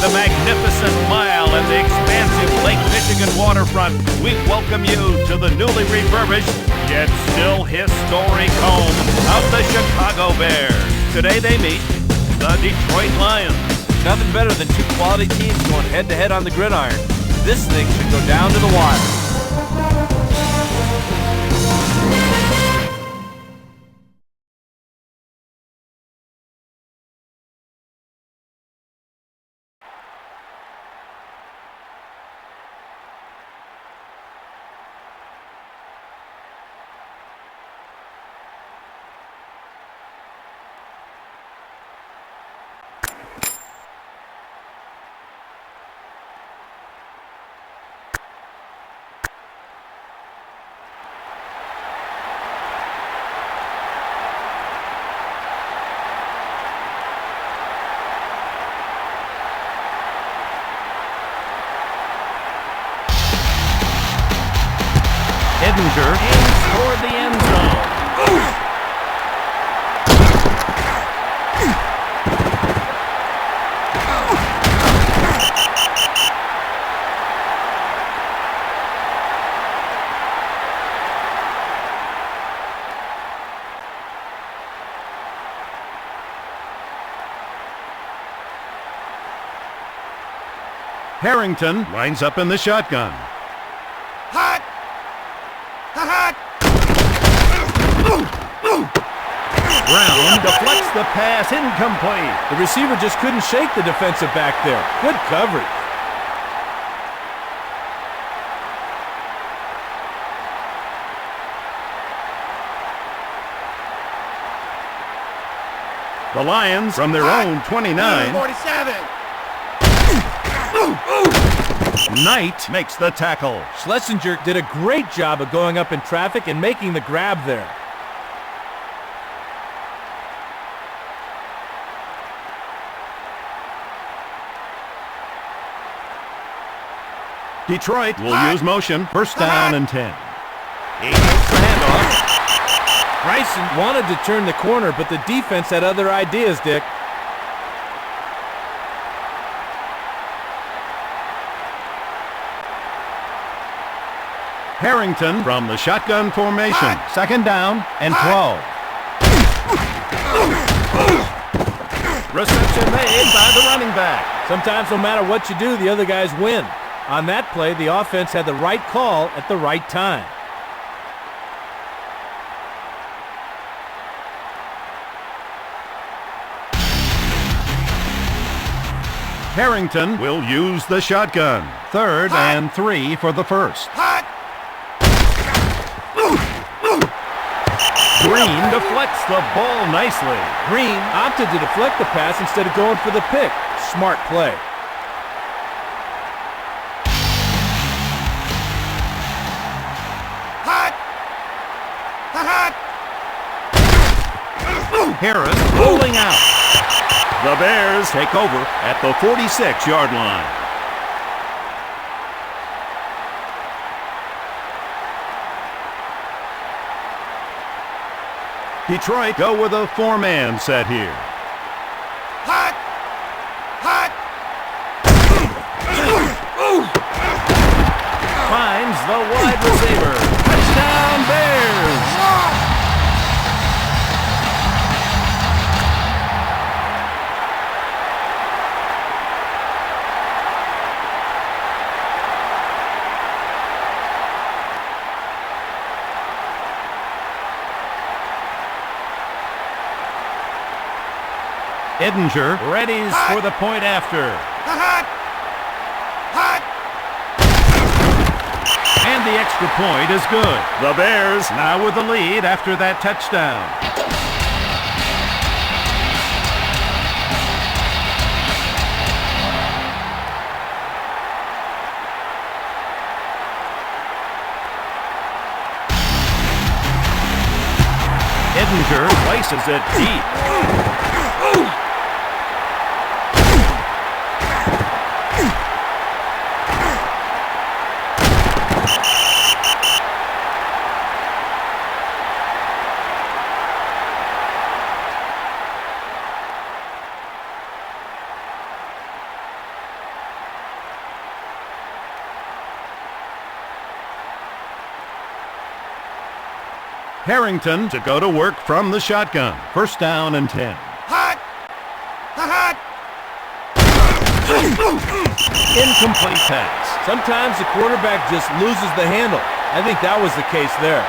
the magnificent mile and the expansive Lake Michigan waterfront, we welcome you to the newly refurbished, yet still historic home of the Chicago Bears. Today they meet the Detroit Lions. Nothing better than two quality teams going head-to-head on the gridiron. This thing should go down to the wire. Edinger aims toward the end zone. Harrington lines up in the shotgun. Hot! Brown deflects the pass, incomplete. The receiver just couldn't shake the defensive back there. Good coverage. The Lions from their own 29. 47. Knight makes the tackle. Schlesinger did a great job of going up in traffic and making the grab there. Detroit will use motion. First down and 10. He gets the handoff. Bryson wanted to turn the corner, but the defense had other ideas, Dick. Harrington from the shotgun formation. Second down and 12. Reception made by the running back. Sometimes no matter what you do, the other guys win. On that play, the offense had the right call at the right time. Harrington will use the shotgun. Third and 3 for the first. Green deflects the ball nicely. Green opted to deflect the pass instead of going for the pick. Smart play. Harris rolling out. The Bears take over at the 46-yard line. Detroit go with a four-man set here. Finds the wide receiver. Touchdown Bears! Edinger readies for the point after. And the extra point is good. The Bears now with the lead after that touchdown. Edinger places it deep. Harrington to go to work from the shotgun. First down and 10. Hot! Hot! Incomplete pass. Sometimes the quarterback just loses the handle. I think that was the case there.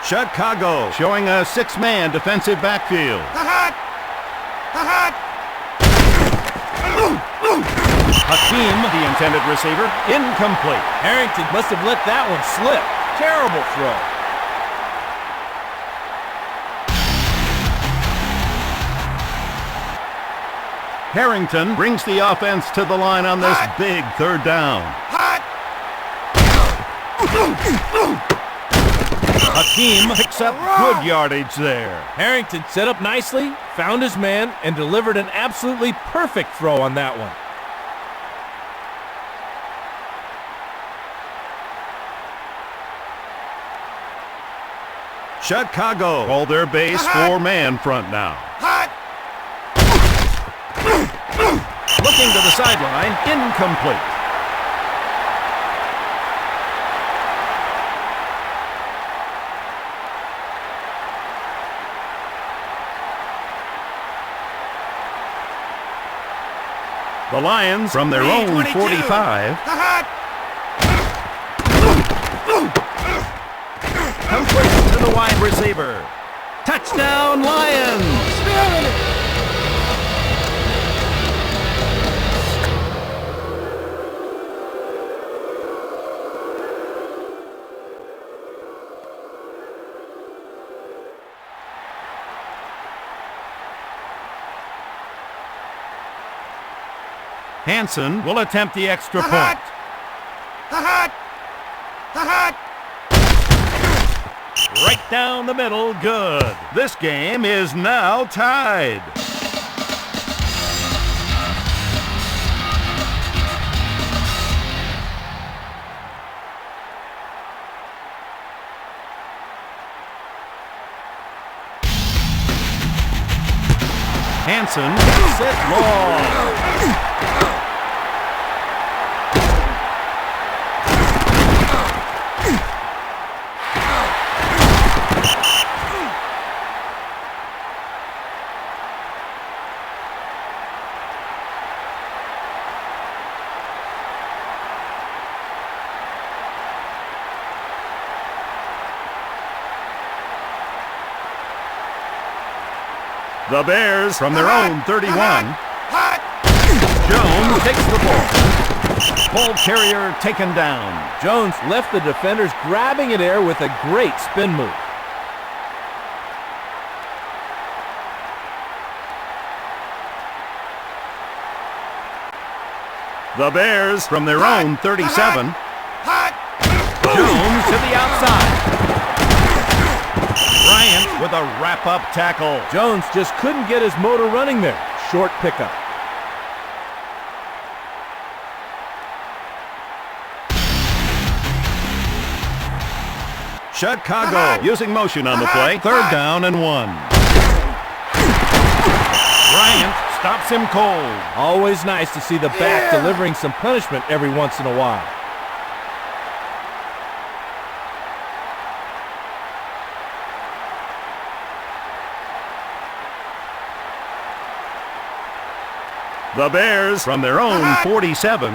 Chicago showing a six-man defensive backfield. Hot! Hot! Hakeem, the intended receiver, incomplete. Harrington must have let that one slip. Terrible throw. Harrington brings the offense to the line on this big third down. Hot! Hakeem picks up good yardage there. Harrington set up nicely, found his man, and delivered an absolutely perfect throw on that one. Chicago call their base four-man front now. Hot! Looking to the sideline, incomplete. The Lions from their own 45 complete to the wide receiver. Touchdown, Lions! Hansen will attempt the extra point. Right down the middle, good. This game is now tied. Hansen hits it long. The Bears from their own 31. Jones takes the ball. Ball carrier taken down. Jones left the defenders grabbing at air with a great spin move. The Bears from their own 37. Jones to the outside. Bryant with a wrap-up tackle. Jones just couldn't get his motor running there. Short pickup. Chicago using motion on the play. Third down and 1. Bryant stops him cold. Always nice to see the back delivering some punishment every once in a while. The Bears from their own 47.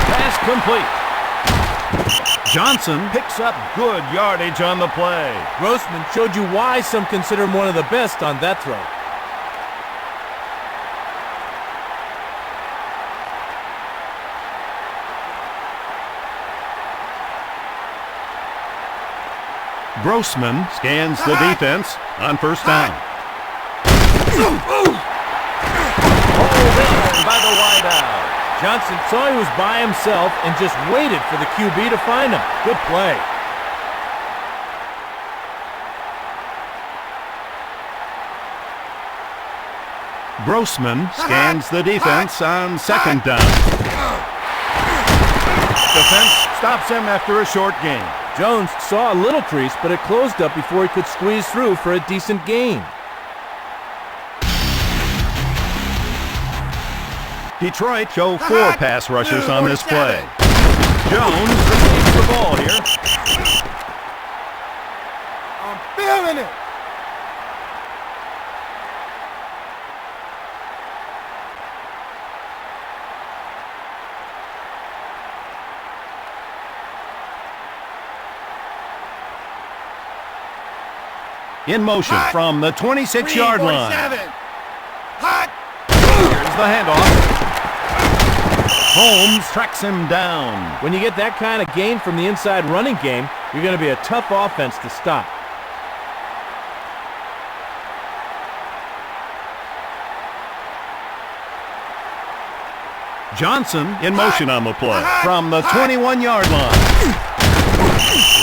Pass complete. Johnson picks up good yardage on the play. Grossman showed you why some consider him one of the best on that throw. Grossman scans the defense on first down. Hold in by the wideout. Johnson saw he was by himself and just waited for the QB to find him. Good play. Grossman scans the defense on second down. Defense stops him after a short gain. Jones saw a little crease, but it closed up before he could squeeze through for a decent gain. Detroit show 4 pass rushers on this play. 47. Jones receives the ball here. I'm feeling it. In motion from the 26-yard line. 47. Hot. Here's the handoff. Holmes tracks him down. When you get that kind of gain from the inside running game, you're going to be a tough offense to stop. Johnson in motion on the play from the 21-yard line.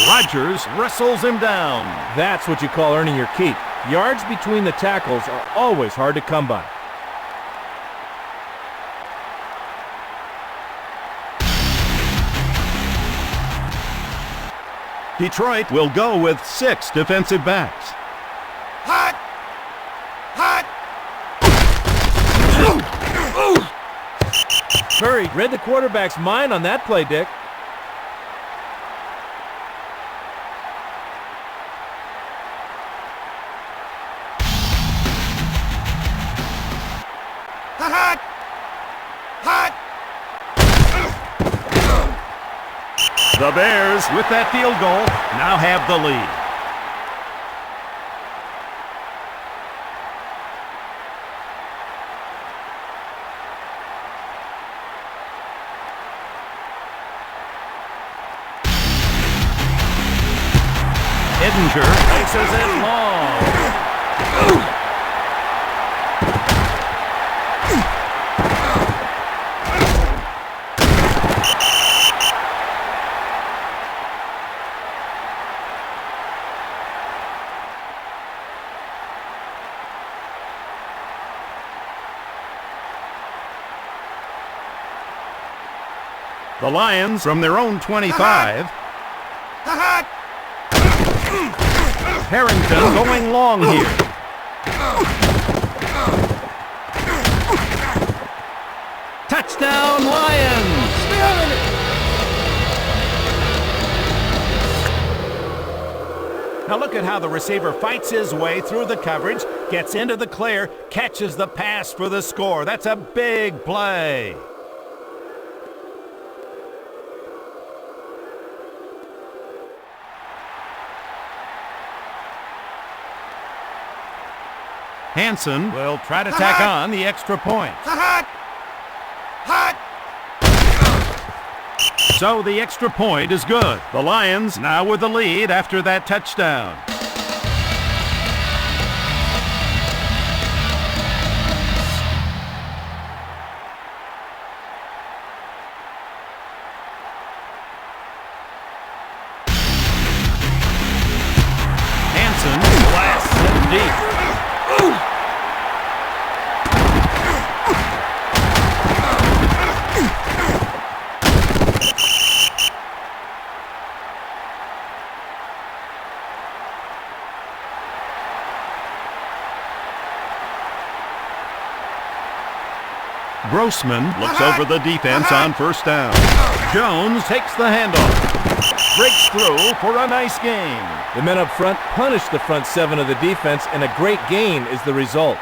Rodgers wrestles him down. That's what you call earning your keep. Yards between the tackles are always hard to come by. Detroit will go with 6 defensive backs. Hot. Hot. Curry read the quarterback's mind on that play, Dick. Hot. Hot. The Bears, with that field goal, now have the lead. Edinger places it long. The Lions from their own 25. Hot. Harrington going long here. Touchdown Lions! Feeling it. Now look at how the receiver fights his way through the coverage, gets into the clear, catches the pass for the score. That's a big play. Hansen will try to tack on the extra point. Hot. Hot. So the extra point is good. The Lions now with the lead after that touchdown. Hansen blasts it deep. Grossman looks over the defense on first down. Jones takes the handoff. Breaks through for a nice gain. The men up front punish the front 7 of the defense, and a great gain is the result.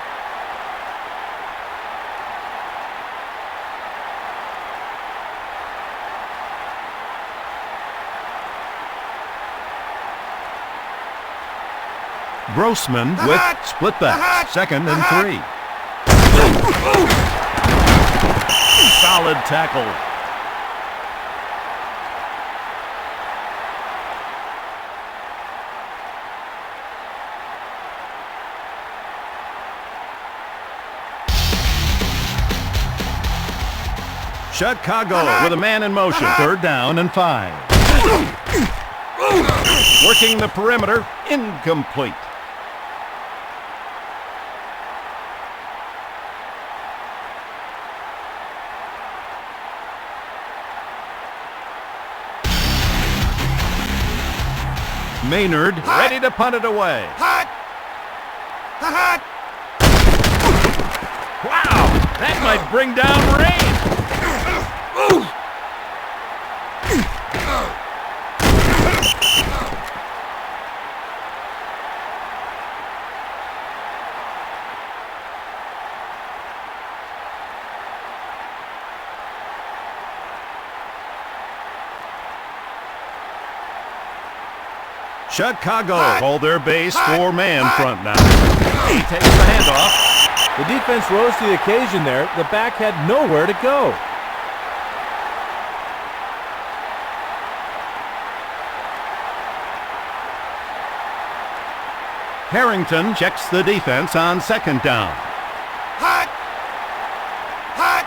Grossman with split backs, 2nd and 3. Solid tackle. Chicago with a man in motion. 3rd down and 5. Working the perimeter, incomplete. Maynard ready to punt it away. Hot. Hot. Wow! That might bring down rain. Chicago call their base four-man front now. He takes the handoff. The defense rose to the occasion there. The back had nowhere to go. Harrington checks the defense on second down. Hot! Hot!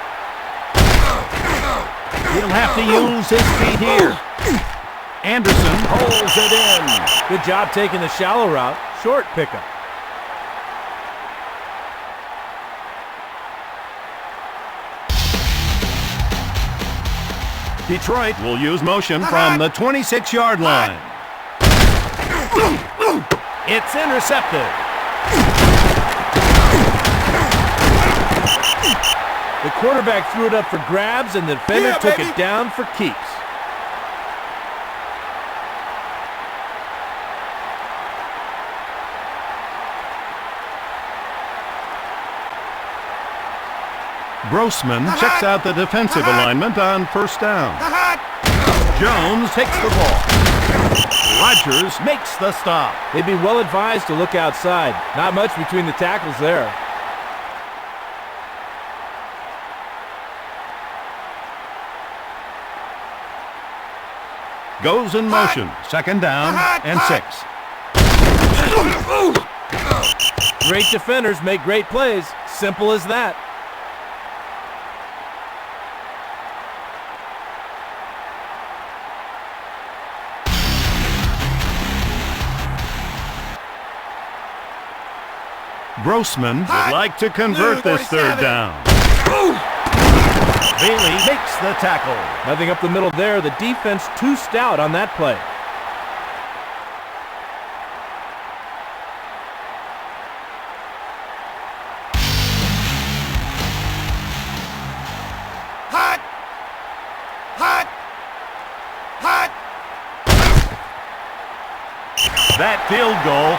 He'll have to use his feet here. Anderson holds it in. Good job taking the shallow route. Short pickup. Detroit will use motion from the 26-yard line. It's intercepted. The quarterback threw it up for grabs, and the defender took it down for keeps. Grossman checks out the defensive alignment on first down. Jones takes the ball. Rodgers makes the stop. They'd be well advised to look outside. Not much between the tackles there. Goes in motion. Second down and 6. Great defenders make great plays. Simple as that. Grossman would like to convert this third down. Bailey makes the tackle. Nothing up the middle there. The defense too stout on that play. Hot! Hot! Hot! That field goal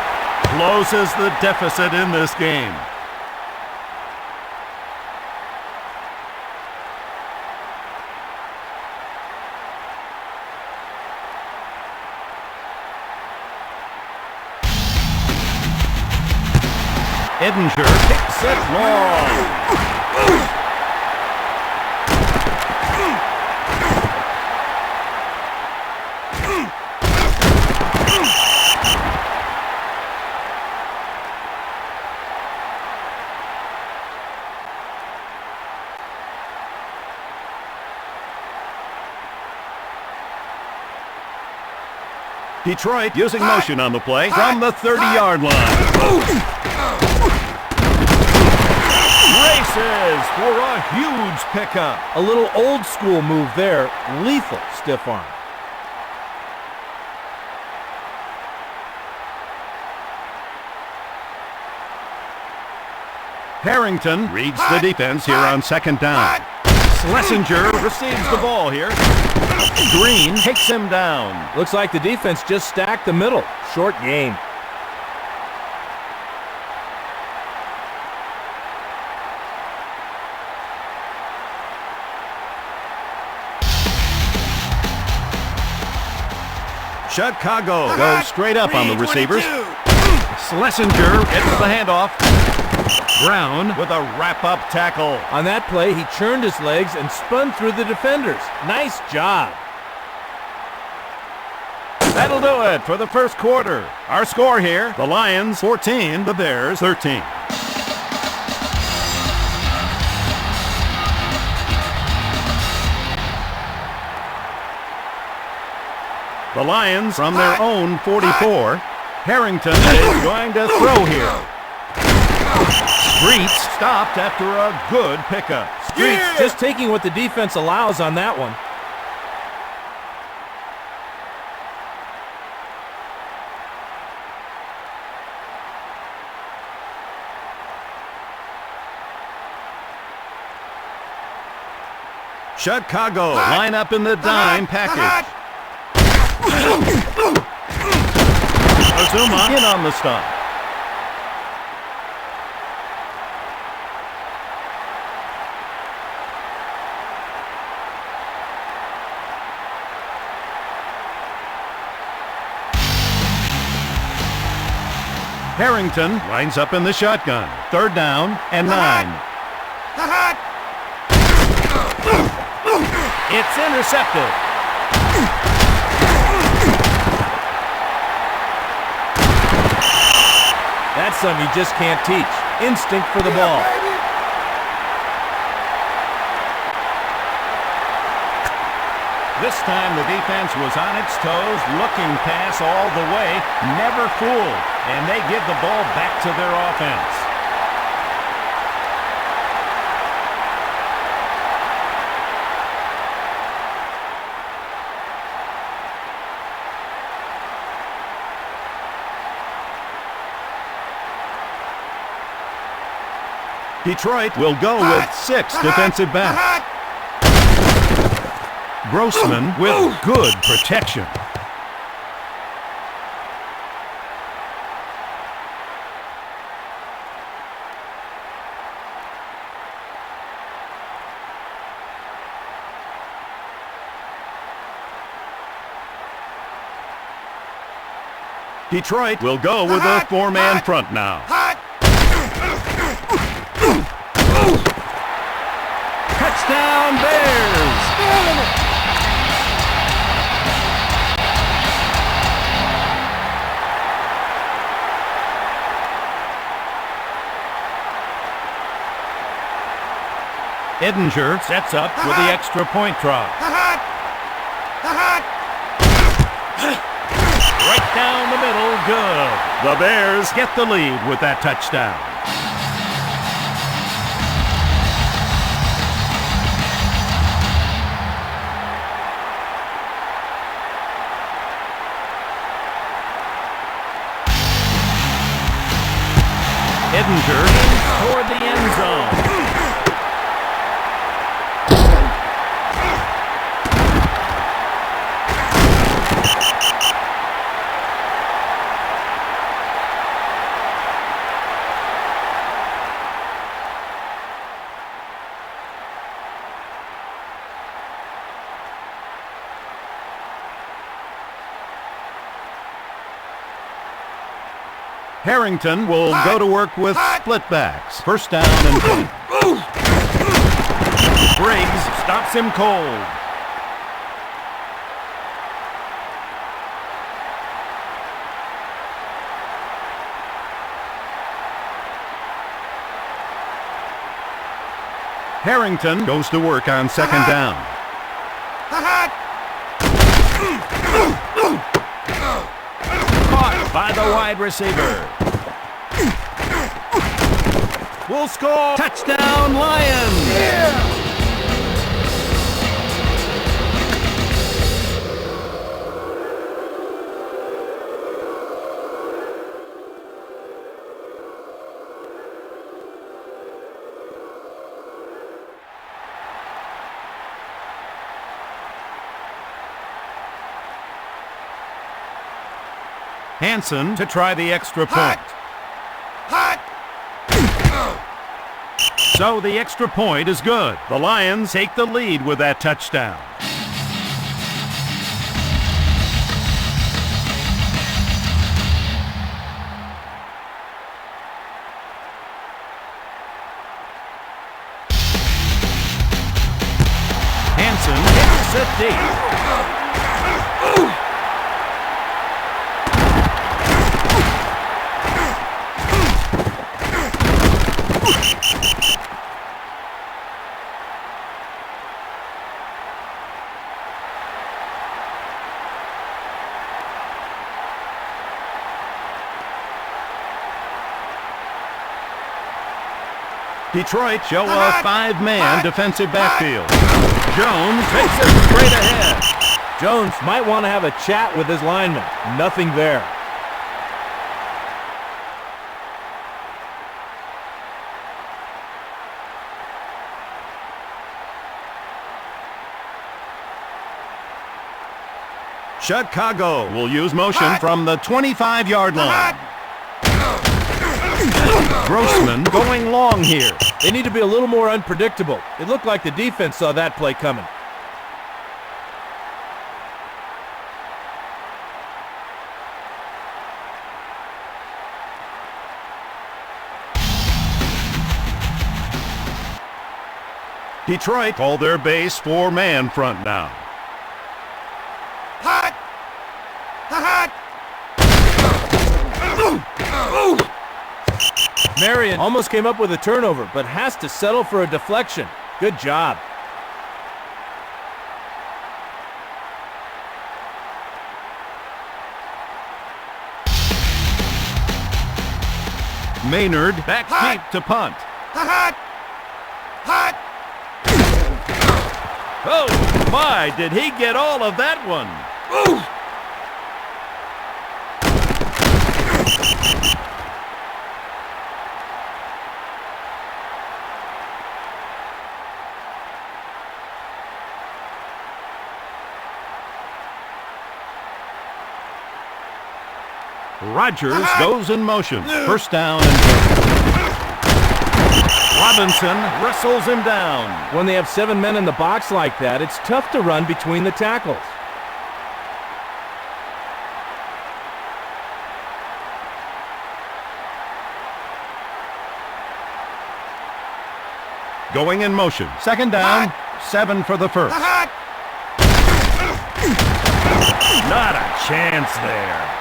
closes the deficit in this game. Edinger kicks it long. Detroit using motion on the play from the 30-yard line. Races for a huge pickup. A little old school move there. Lethal stiff arm. Harrington reads the defense here on second down. Schlesinger receives the ball here. Green takes him down. Looks like the defense just stacked the middle. Short game. Chicago goes straight up on the receivers. Schlesinger gets the handoff. Brown with a wrap-up tackle. On that play, he churned his legs and spun through the defenders. Nice job. That'll do it for the first quarter. Our score here, the Lions 14, the Bears 13. The Lions from their own 44. Harrington is going to throw here. Streets stopped after a good pickup. Streets just taking what the defense allows on that one. Chicago line up in the dime package. Azuma in on the stop. Harrington lines up in the shotgun. Third down and 9. It's intercepted. That's something you just can't teach. Instinct for the ball. This time the defense was on its toes, looking pass all the way, never fooled, and they give the ball back to their offense. Detroit will go with 6 defensive backs. Grossman with good protection. Detroit will go with a 4-man front now. Touchdown Bears! Edinger sets up with the extra point try. Right down the middle, good. The Bears get the lead with that touchdown. Edinger toward the end zone. Harrington will go to work with split backs. First down and 10. Briggs stops him cold. Harrington goes to work on second down. Caught by the wide receiver. Will score. Touchdown Lions! Yeah. Hansen to try the extra point. So the extra point is good. The Lions take the lead with that touchdown. Hansen hits it deep. Detroit show a 5-man defensive backfield. Jones takes it straight ahead. Jones might want to have a chat with his lineman. Nothing there. Chicago will use motion from the 25-yard line. Grossman going long here. They need to be a little more unpredictable. It looked like the defense saw that play coming. Detroit call their base 4-man front now. Hot! Hot! Marion almost came up with a turnover, but has to settle for a deflection. Good job. Maynard back Hot! deep to punt. Hot! Hot! Oh, my, did he get all of that one? Rogers goes in motion. First down and 10. Robinson wrestles him down. When they have 7 men in the box like that, it's tough to run between the tackles. Going in motion. Second down, 7 for the first. Hot! Not a chance there.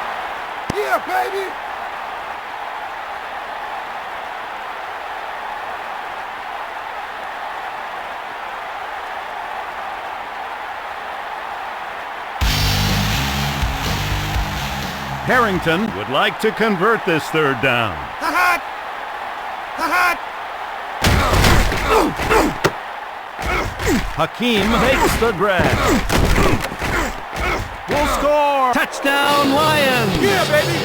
Yeah, baby! Harrington would like to convert this third down. Hot! Hot! Hakeem makes the grab. Will score. Touchdown, Lions. Yeah, baby!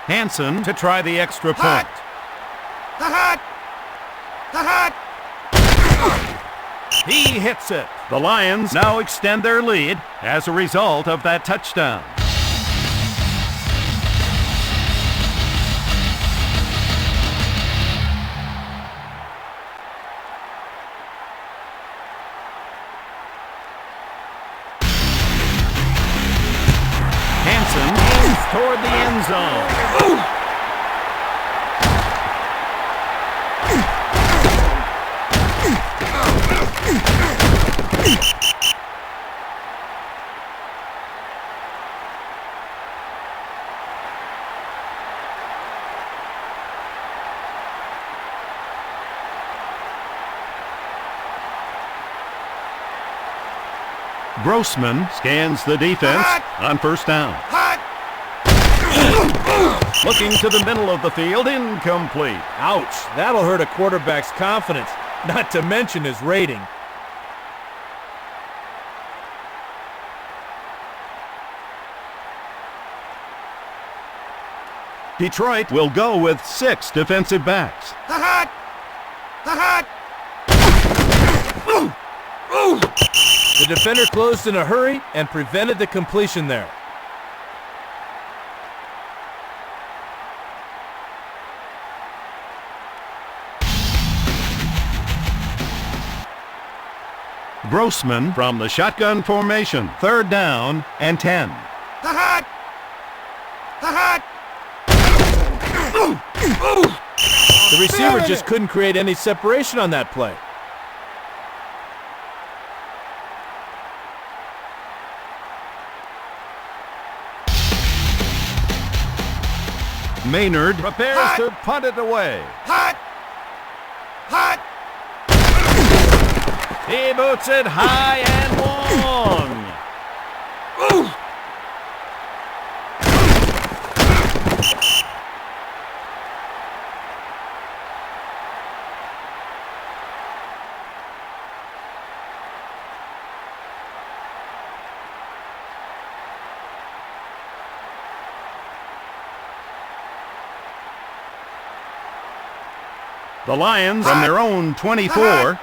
Hansen to try the extra point. Hot! Hot! He hits it. The Lions now extend their lead as a result of that touchdown. Hansen aims toward the end zone. Grossman scans the defense on first down. Hot! Looking to the middle of the field, incomplete. Ouch, that'll hurt a quarterback's confidence, not to mention his rating. Detroit will go with 6 defensive backs. Hot! Hot! The defender closed in a hurry and prevented the completion there. Grossman from the shotgun formation. Third down and 10. Hot! Hot! The receiver just couldn't create any separation on that play. Maynard prepares to punt it away. Hot! Hot! He boots it high and long. The Lions from their own 24.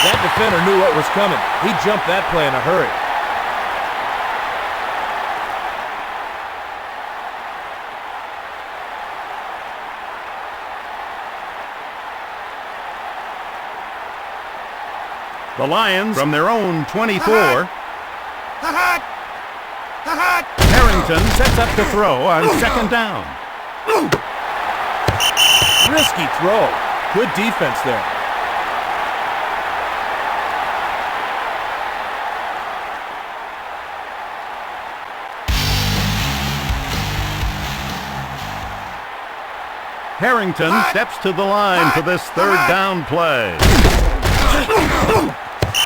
That defender knew what was coming. He jumped that play in a hurry. The Lions from their own 24. Harrington sets up the throw on second down. Risky throw. Good defense there. Harrington steps to the line for this third down play.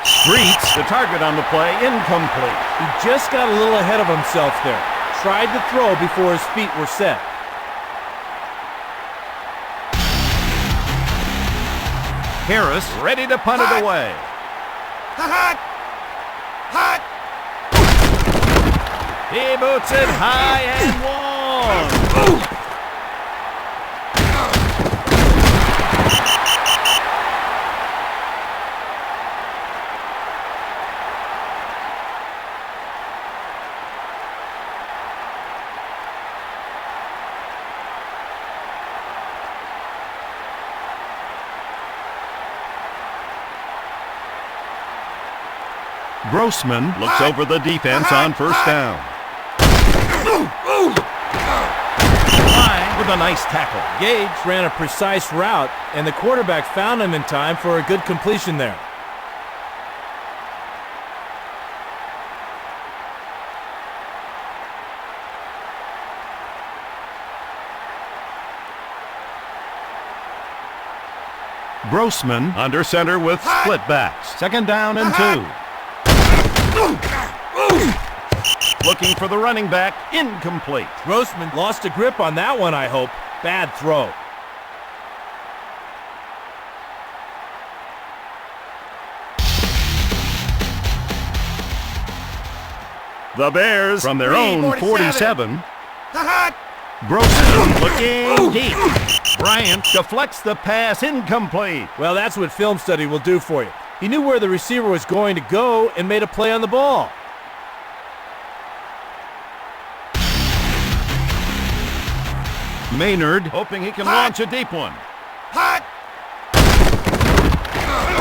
Streets the target on the play, incomplete. He just got a little ahead of himself there. Tried to throw before his feet were set. Harris ready to punt it away. He boots it high and long. Grossman looks over the defense on first down. Line with a nice tackle. Gage ran a precise route, and the quarterback found him in time for a good completion there. Grossman under center with split backs. Second down and 2. Looking for the running back, incomplete. Grossman lost a grip on that one, I hope. Bad throw. The Bears from their own 47. Grossman looking deep. Bryant deflects the pass, incomplete. Well, that's what film study will do for you. He knew where the receiver was going to go and made a play on the ball. Maynard hoping he can launch a deep one.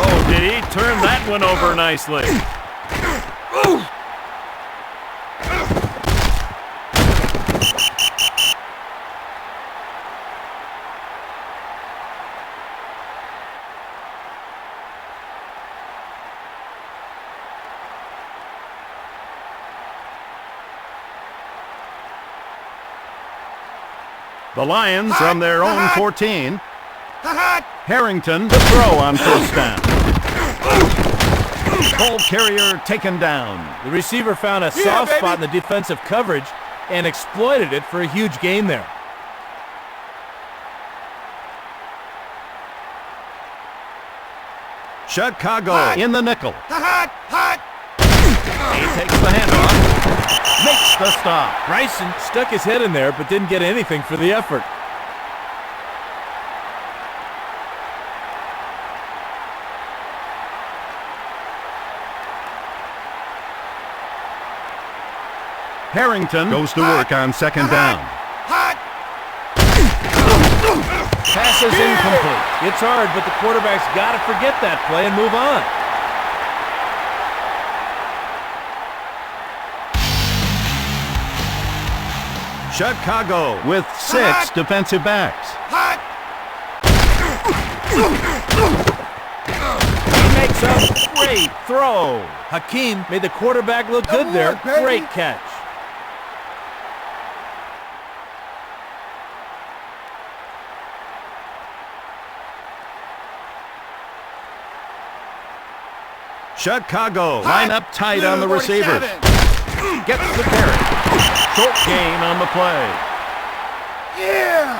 Oh, did he turn that one over nicely? The Lions from their own 14. Harrington the throw on first down. Ball carrier taken down. The receiver found a soft spot in the defensive coverage and exploited it for a huge gain there. Chicago in the nickel. He takes the handoff. Makes the stop. Bryson stuck his head in there but didn't get anything for the effort. Harrington goes to work on second down. Pass is incomplete. It's hard, but the quarterback's got to forget that play and move on. Chicago with 6 defensive backs. He makes a great throw. Hakeem made the quarterback look good there. Great catch. Chicago line up tight on the receivers. Gets the carry. Short gain on the play. Yeah!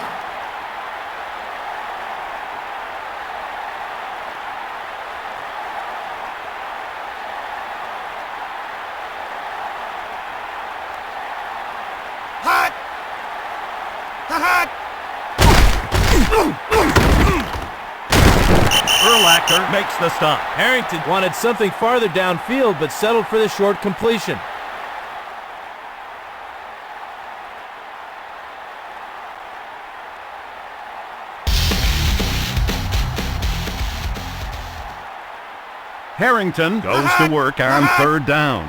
Urlacher makes the stop. Harrington wanted something farther downfield, but settled for the short completion. Harrington goes to work on third down.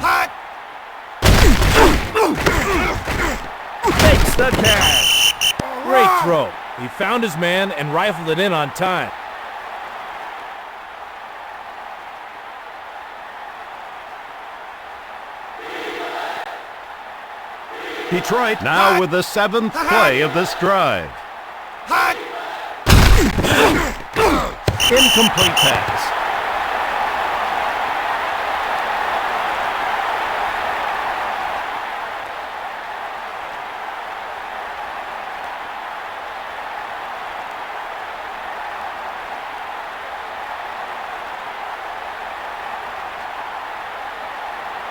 Makes the catch. Great throw. He found his man and rifled it in on time. Detroit now with the 7th play of this drive. Incomplete pass.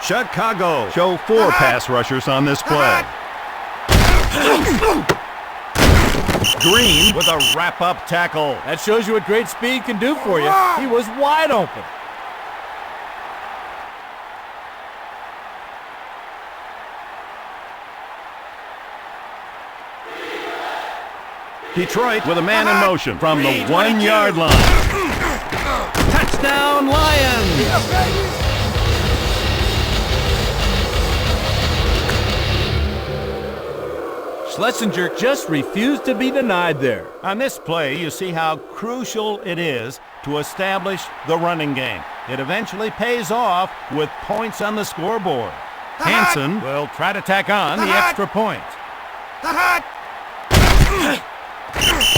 Chicago show 4 pass rushers on this play. Green with a wrap-up tackle. That shows you what great speed can do for you. He was wide open. Detroit with a man in motion from the 1-yard line. Touchdown, Lions! Schlesinger just refused to be denied there. On this play, you see how crucial it is to establish the running game. It eventually pays off with points on the scoreboard. Hansen will try to tack on the extra point.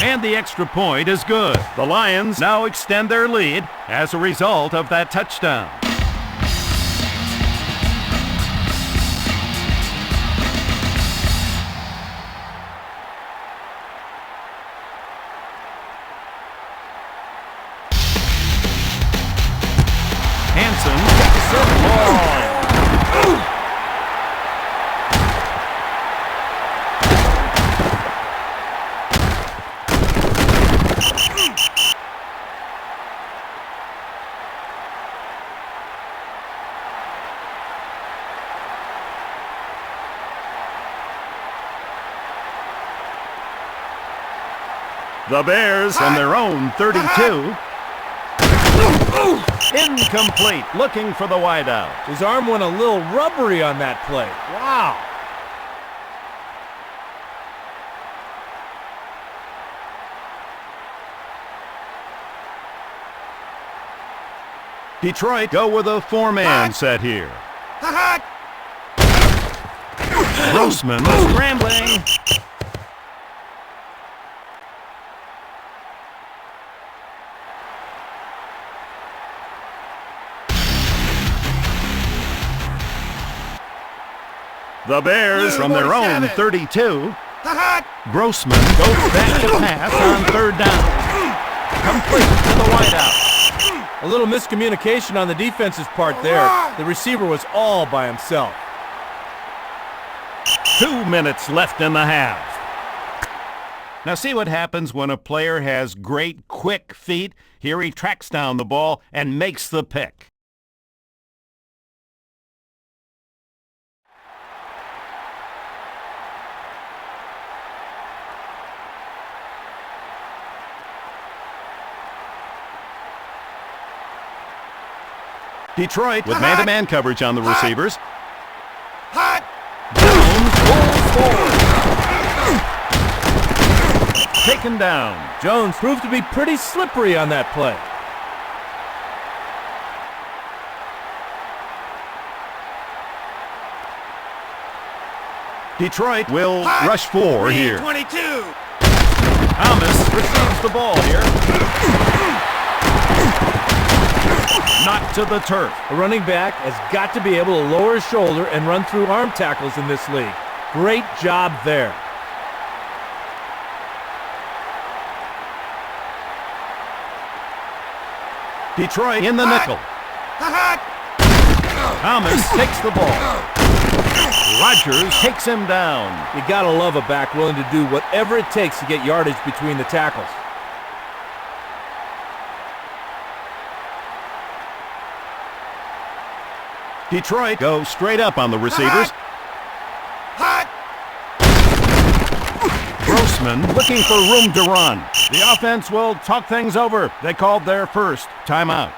And the extra point is good. The Lions now extend their lead as a result of that touchdown. Hansen takes the ball. The Bears from their own 32. Incomplete, looking for the wideout. His arm went a little rubbery on that play. Wow. Detroit go with a 4-man set here. Grossman scrambling. The Bears from their own 32. Grossman goes back to pass on third down. Complete to the wideout. A little miscommunication on the defense's part there. The receiver was all by himself. 2 minutes left in the half. Now see what happens when a player has great quick feet. Here he tracks down the ball and makes the pick. Detroit with man-to-man coverage on the receivers. Jones pulls forward. Taken down. Jones proved to be pretty slippery on that play. Detroit will rush 4 here. 22. Thomas receives the ball here. Not to the turf. A running back has got to be able to lower his shoulder and run through arm tackles in this league. Great job there. Detroit in the nickel. Thomas takes the ball. Rodgers takes him down. You gotta love a back willing to do whatever it takes to get yardage between the tackles. Detroit go straight up on the receivers. Hot! Grossman looking for room to run. The offense will talk things over. They called their first timeout.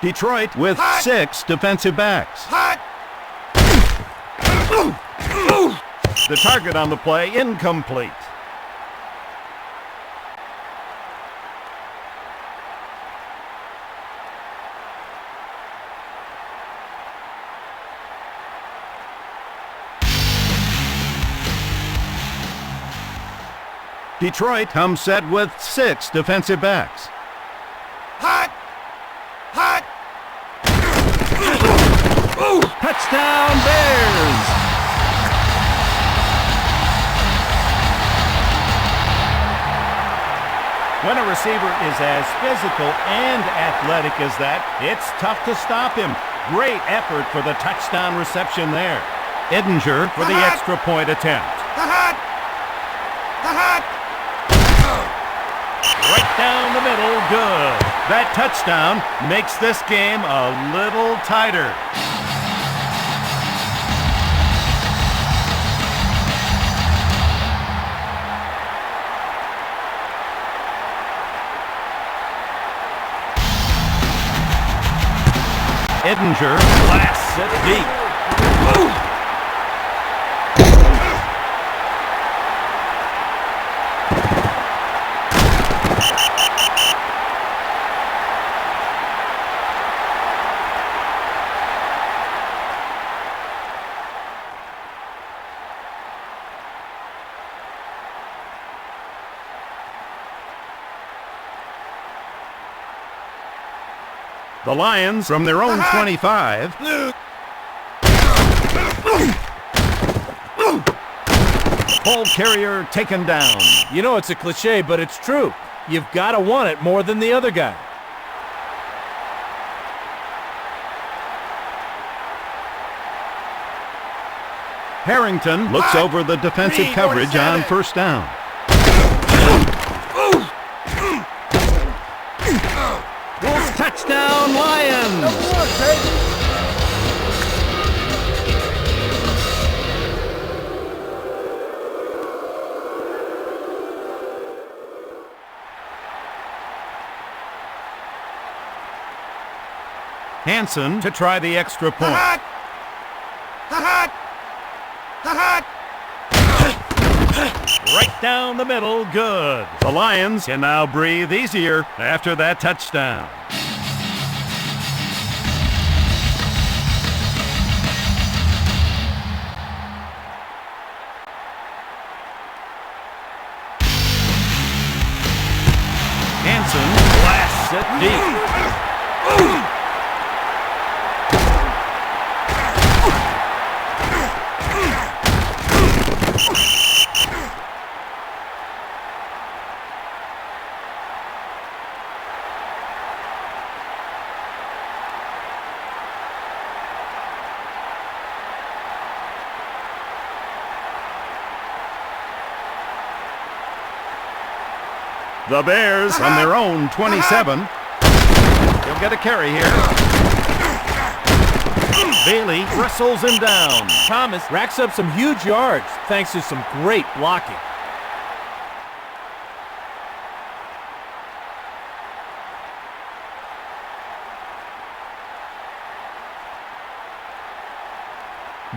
Detroit with 6 defensive backs. Hot! The target on the play incomplete. Detroit comes set with 6 defensive backs. Hot! Hot! Touchdown, Bears! When a receiver is as physical and athletic as that, it's tough to stop him. Great effort for the touchdown reception there. Edinger for the extra point attempt. Hot! Hot! Right down the middle, good. That touchdown makes this game a little tighter. Edinger blasts it deep. The Lions from their own 25. Ball carrier taken down. You know it's a cliche, but it's true. You've got to want it more than the other guy. Harrington looks over the defensive coverage on first down. Touchdown, Lions! Hansen to try the extra point. Hot! Hot! Hot! Right down the middle, good. The Lions can now breathe easier after that touchdown. Hansen blasts it deep. The Bears from their own 27. He'll get a carry here. Bailey wrestles him down. Thomas racks up some huge yards thanks to some great blocking.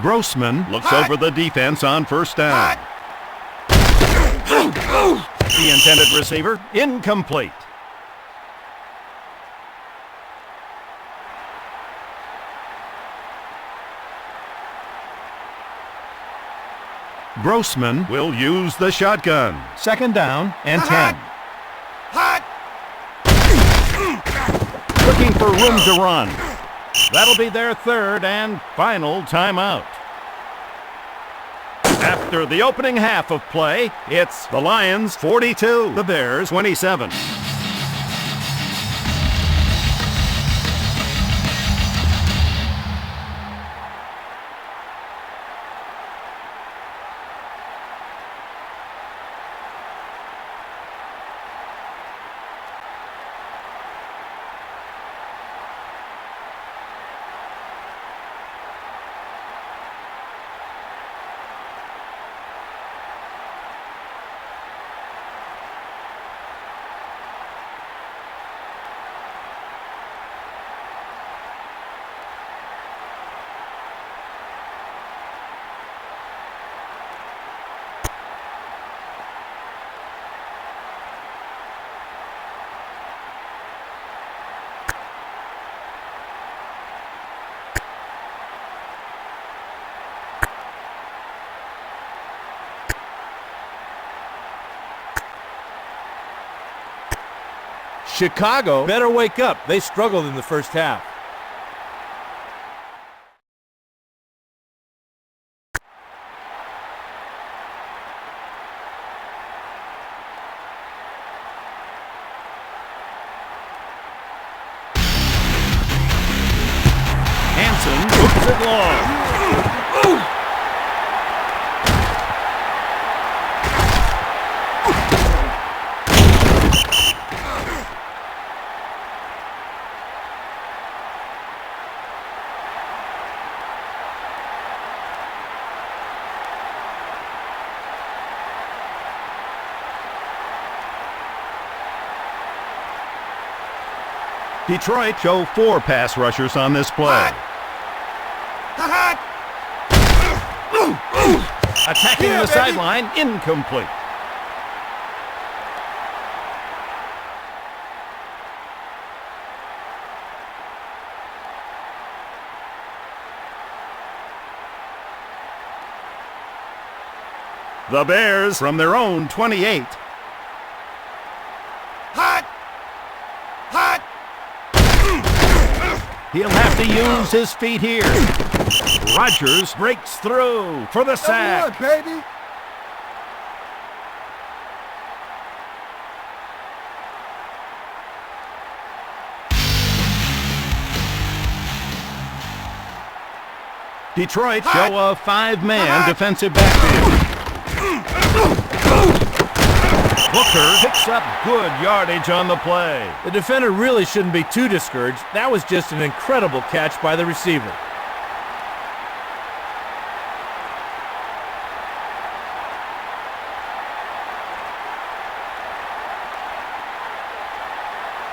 Grossman looks over the defense on first down. The intended receiver, incomplete. Grossman will use the shotgun. Second down and 10. Hot! Looking for room to run. That'll be their third and final timeout. After the opening half of play, it's the Lions 42, the Bears 27. Chicago better wake up. They struggled in the first half. Hansen hooks it long. Detroit show 4 pass rushers on this play. Attacking the sideline, incomplete. The Bears from their own 28. He'll have to use his feet here. Rodgers breaks through for the sack. Baby. Detroit show a 5-man defensive backfield. Booker picks up good yardage on the play. The defender really shouldn't be too discouraged. That was just an incredible catch by the receiver.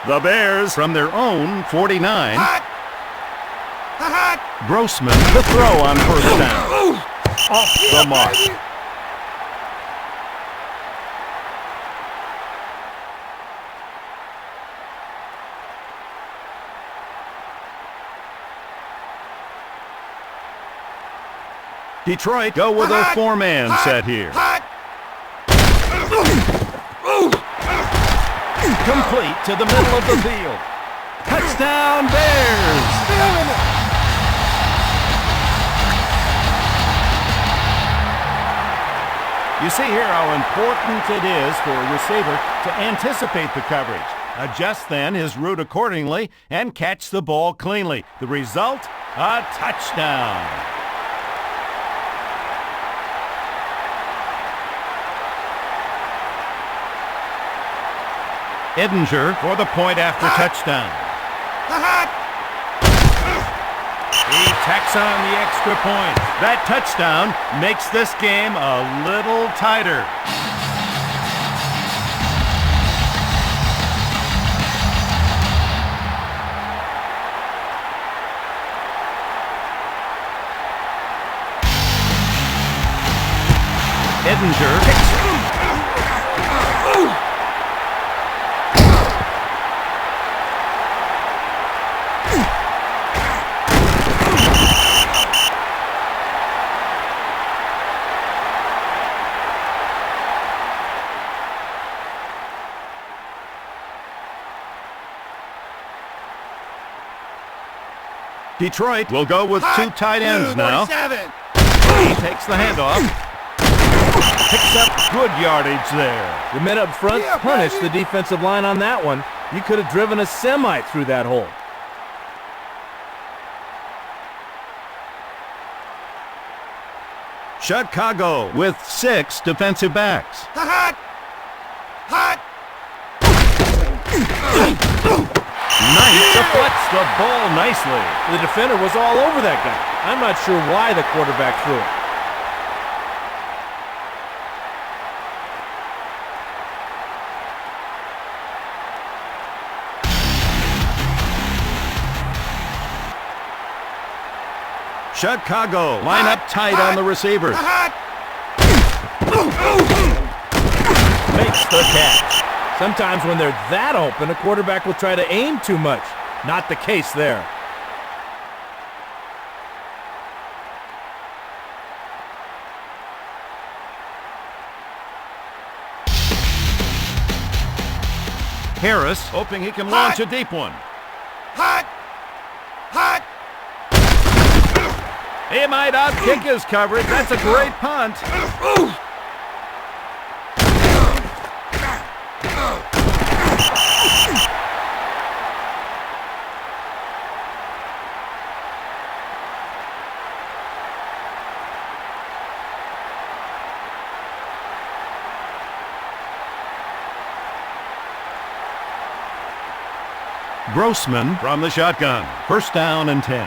The Bears from their own 49. Grossman the throw on first down. Off the mark. Detroit go with a 4-man set here. Complete to the middle of the field. Touchdown Bears! You see here how important it is for a receiver to anticipate the coverage, adjust then his route accordingly, and catch the ball cleanly. The result, a touchdown. Edinger for the point after touchdown. He tacks on the extra point. That touchdown makes this game a little tighter. Edinger kicks it. Detroit will go with 2 tight ends now. He takes the handoff. Picks up good yardage there. The men up front punished the defensive line on that one. You could have driven a semi through that hole. Chicago with 6 defensive backs. Nice, deflects the ball nicely. The defender was all over that guy. I'm not sure why the quarterback threw it. Chicago line up tight on the receivers. Makes the catch. Sometimes when they're that open, a quarterback will try to aim too much. Not the case there. Harris hoping he can launch a deep one. Hot! Hot! He might outkick his coverage. That's a great punt. Grossman from the shotgun. First down and 10.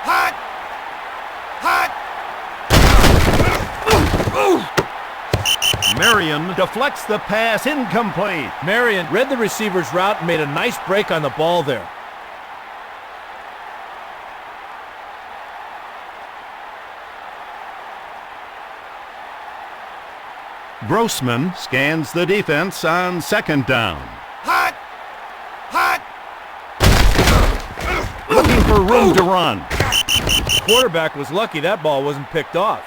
Hot! Hot! Marion deflects the pass, incomplete. Marion read the receiver's route and made a nice break on the ball there. Grossman scans the defense on second down. Hot! Hot! Looking for room to run. The quarterback was lucky that ball wasn't picked off.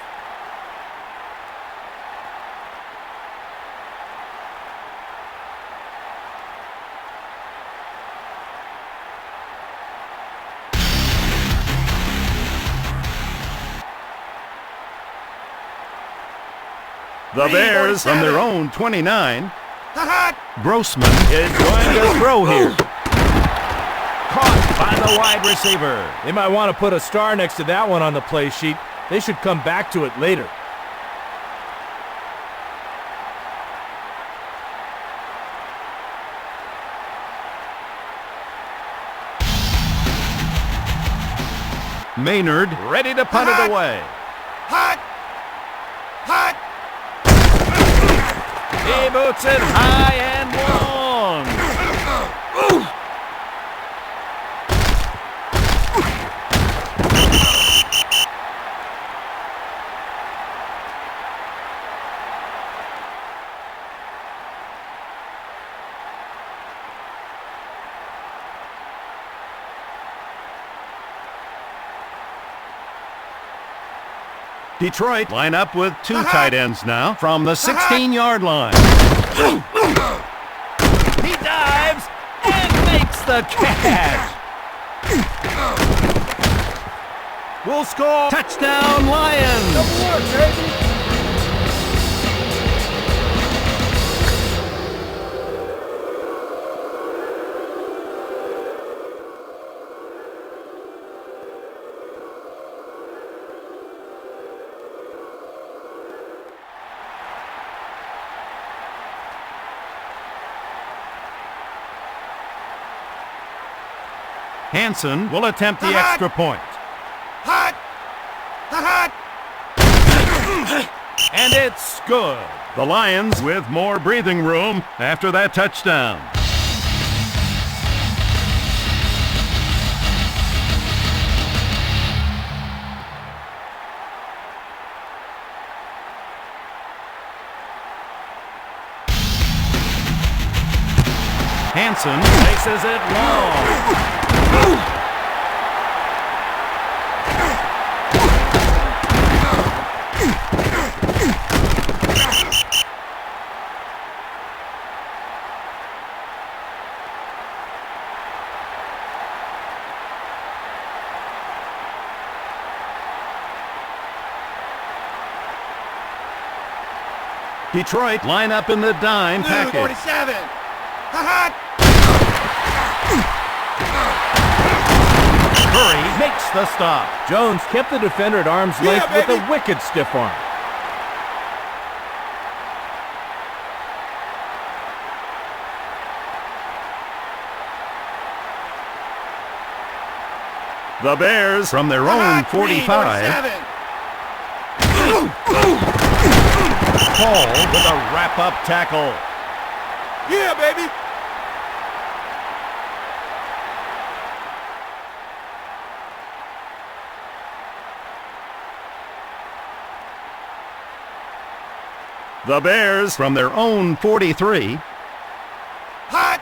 The Bears from their own 29. Hot! Grossman is going to throw here. Caught by the wide receiver. They might want to put a star next to that one on the play sheet. They should come back to it later. Maynard ready to punt it away. Hot! Hot! He boots it high and long. Detroit line up with two tight ends now from the 16-yard line. He dives and makes the catch. We'll score. Touchdown, Lions. Hansen will attempt the extra point. Hot! Hot! And it's good. The Lions with more breathing room after that touchdown. Hansen places it long. Detroit line up in the dime package. 47! Hot! Curry makes the stop. Jones kept the defender at arm's length with baby. a wicked stiff arm. The Bears from their own 45. Paul with a wrap-up tackle. Yeah, baby! The Bears from their own 43. Hot!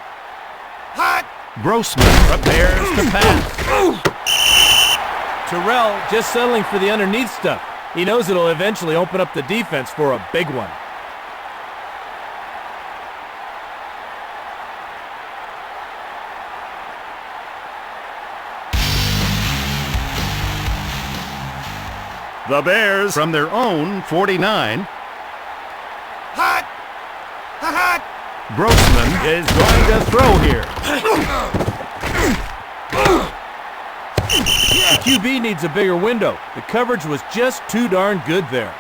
Hot! Grossman prepares to pass. Terrell just settling for the underneath stuff. He knows it'll eventually open up the defense for a big one. The Bears from their own 49. Hot! Hot! Grossman is going to throw here. The QB needs a bigger window. The coverage was just too darn good there.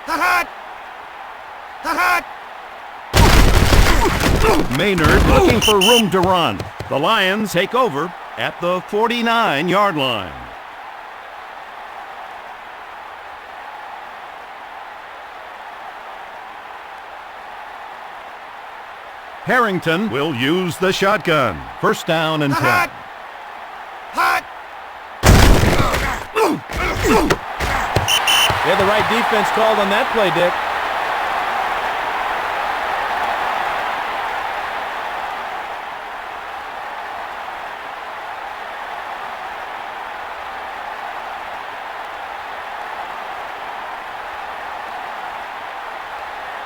Hot! Hot! Maynard looking for room to run. The Lions take over at the 49-yard line. Harrington will use the shotgun. First down and 10. Hot! Hot! They had the right defense called on that play, Dick.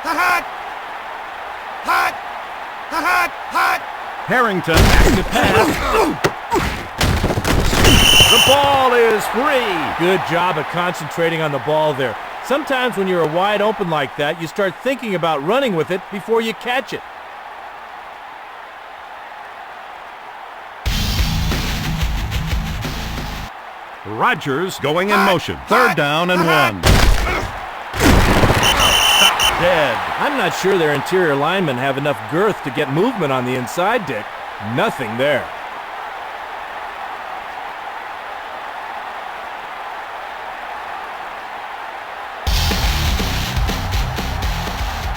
Hot! Hot! Hot! Hot! Harrington back to pass. The ball is free. Good job of concentrating on the ball there. Sometimes when you're wide open like that, you start thinking about running with it before you catch it. Rodgers going in motion. Third down and 1. Stopped dead. I'm not sure their interior linemen have enough girth to get movement on the inside, Dick. Nothing there.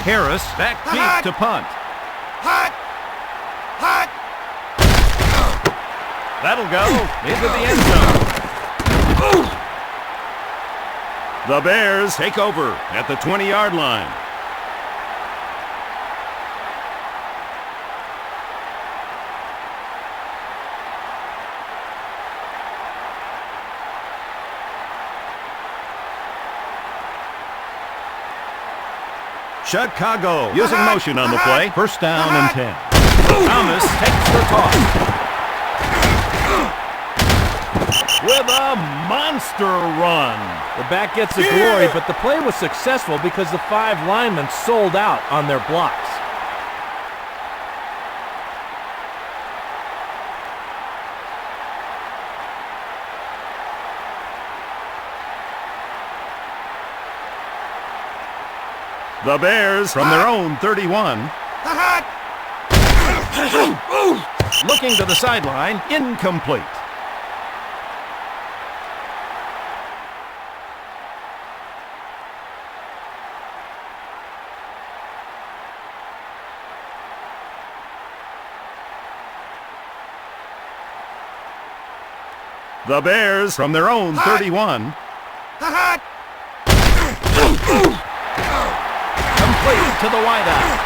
Harris back deep to punt. Hot! Hot! That'll go into the end zone. The Bears take over at the 20-yard line. Chicago using motion on the play. First down and 10. Thomas takes the toss. With a monster run. The back gets the glory, but the play was successful because the 5 linemen sold out on their blocks. The Bears from their own 31. Hot! Looking to the sideline, incomplete. The Bears from their own 31. Hot! Complete to the wideout.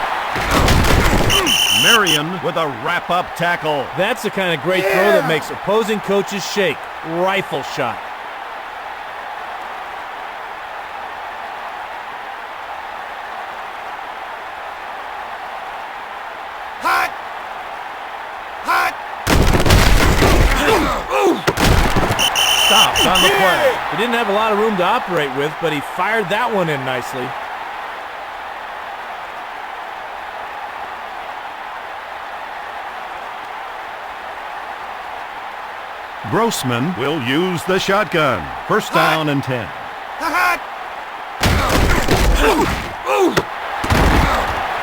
Marion with a wrap-up tackle. That's the kind of great throw that makes opposing coaches shake. Rifle shot. Hot! Hot! Stopped on the play. He didn't have a lot of room to operate with, but he fired that one in nicely. Grossman will use the shotgun. First down and 10. Hot!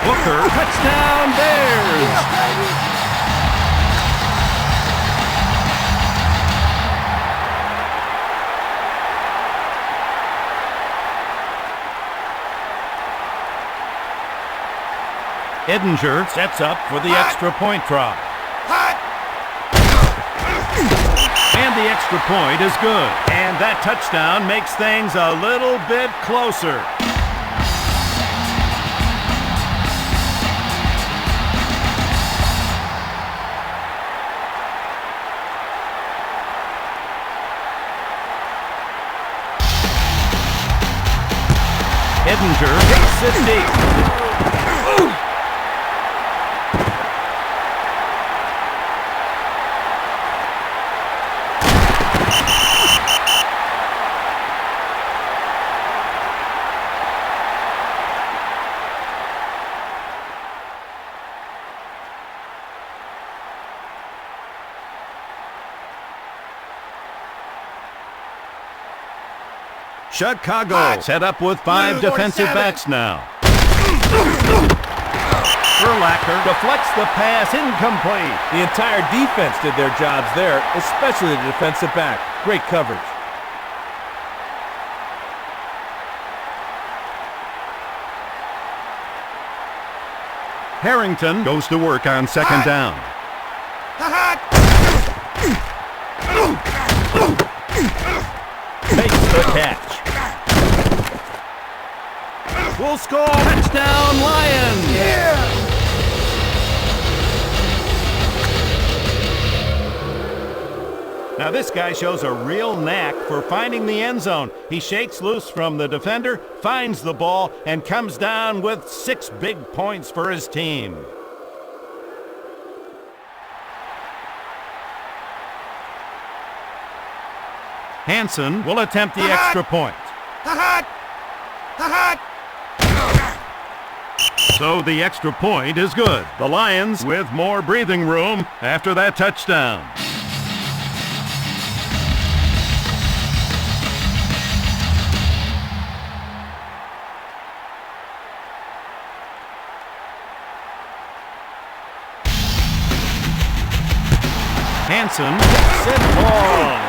Booker, touchdown Bears! Edinger sets up for the extra point try. Hot! And the extra point is good. And that touchdown makes things a little bit closer. Hiddinger takes it deep. Chicago set up with 5 defensive backs now. Urlacher deflects the pass, incomplete. The entire defense did their jobs there, especially the defensive back. Great coverage. Harrington goes to work on second down. Makes the catch. Full score. Touchdown, Lions. Yeah! Now this guy shows a real knack for finding the end zone. He shakes loose from the defender, finds the ball, and comes down with 6 big points for his team. Hansen will attempt the extra point. So the extra point is good. The Lions with more breathing room after that touchdown. Hansen gets it long.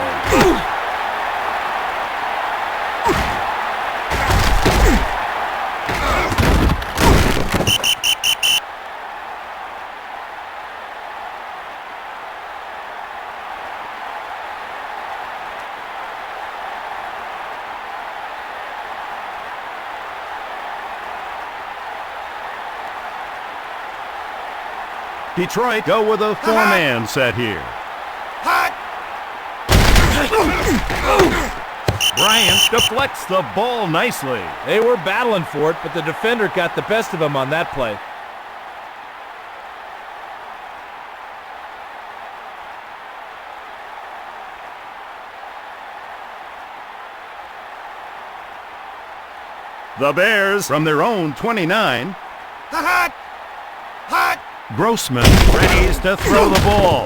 Detroit go with a 4-man set here. Bryant deflects the ball nicely. They were battling for it, but the defender got the best of him on that play. The Bears from their own 29. Grossman readies to throw the ball.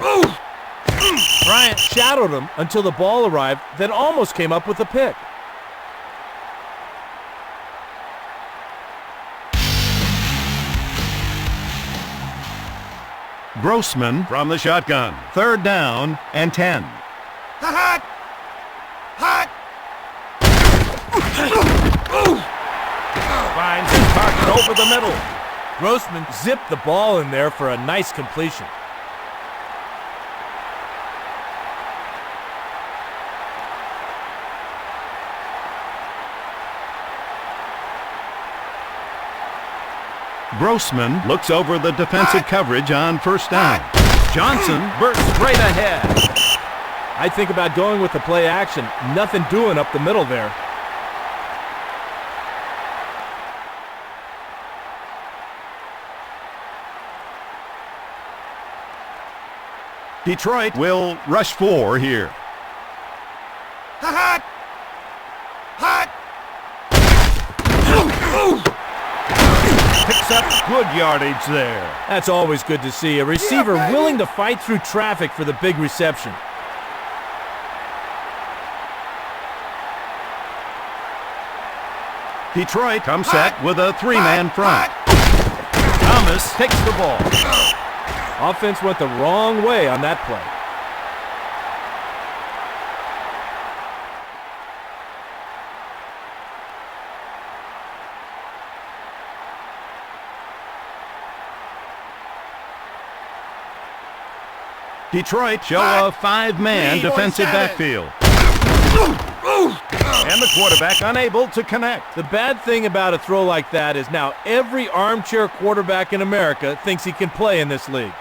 Bryant shadowed him until the ball arrived, then almost came up with a pick. Grossman from the shotgun. 3rd down and 10. Finds his target over the middle. Grossman zipped the ball in there for a nice completion. Grossman looks over the defensive coverage on 1st down. Johnson bursts straight ahead. I think about going with the play action. Nothing doing up the middle there. Detroit will rush 4 here. Picks up good yardage there. That's always good to see. A receiver willing to fight through traffic for the big reception. Detroit comes set with a 3-man front. Thomas takes the ball. Offense went the wrong way on that play. Detroit show a 5-man defensive backfield. And the quarterback unable to connect. The bad thing about a throw like that is now every armchair quarterback in America thinks he can play in this league.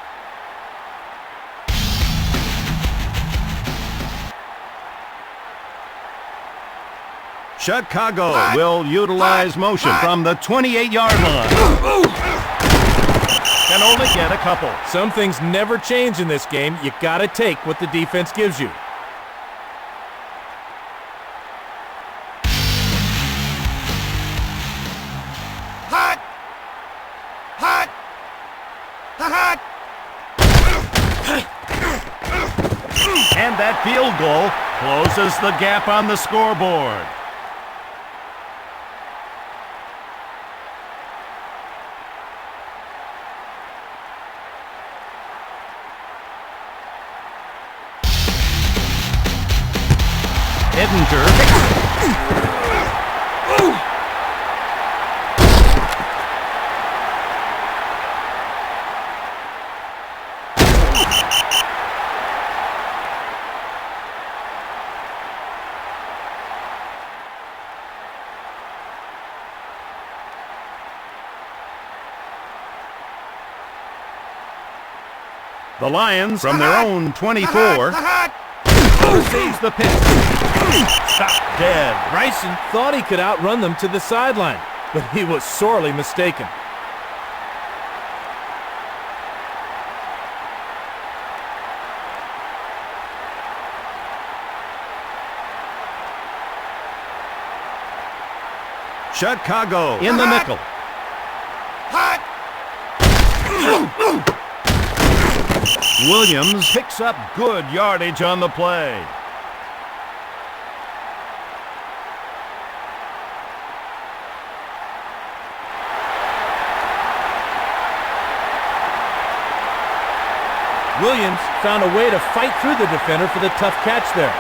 Chicago will utilize motion from the 28-yard line. Can only get a couple. Some things never change in this game. You gotta take what the defense gives you. Hot! Hot! Hot! And that field goal closes the gap on the scoreboard. The Lions, from their own 24, receives the pitch. Stop dead. Bryson thought he could outrun them to the sideline, but he was sorely mistaken. Chicago in the nickel. Hot! Williams picks up good yardage on the play. Williams found a way to fight through the defender for the tough catch there.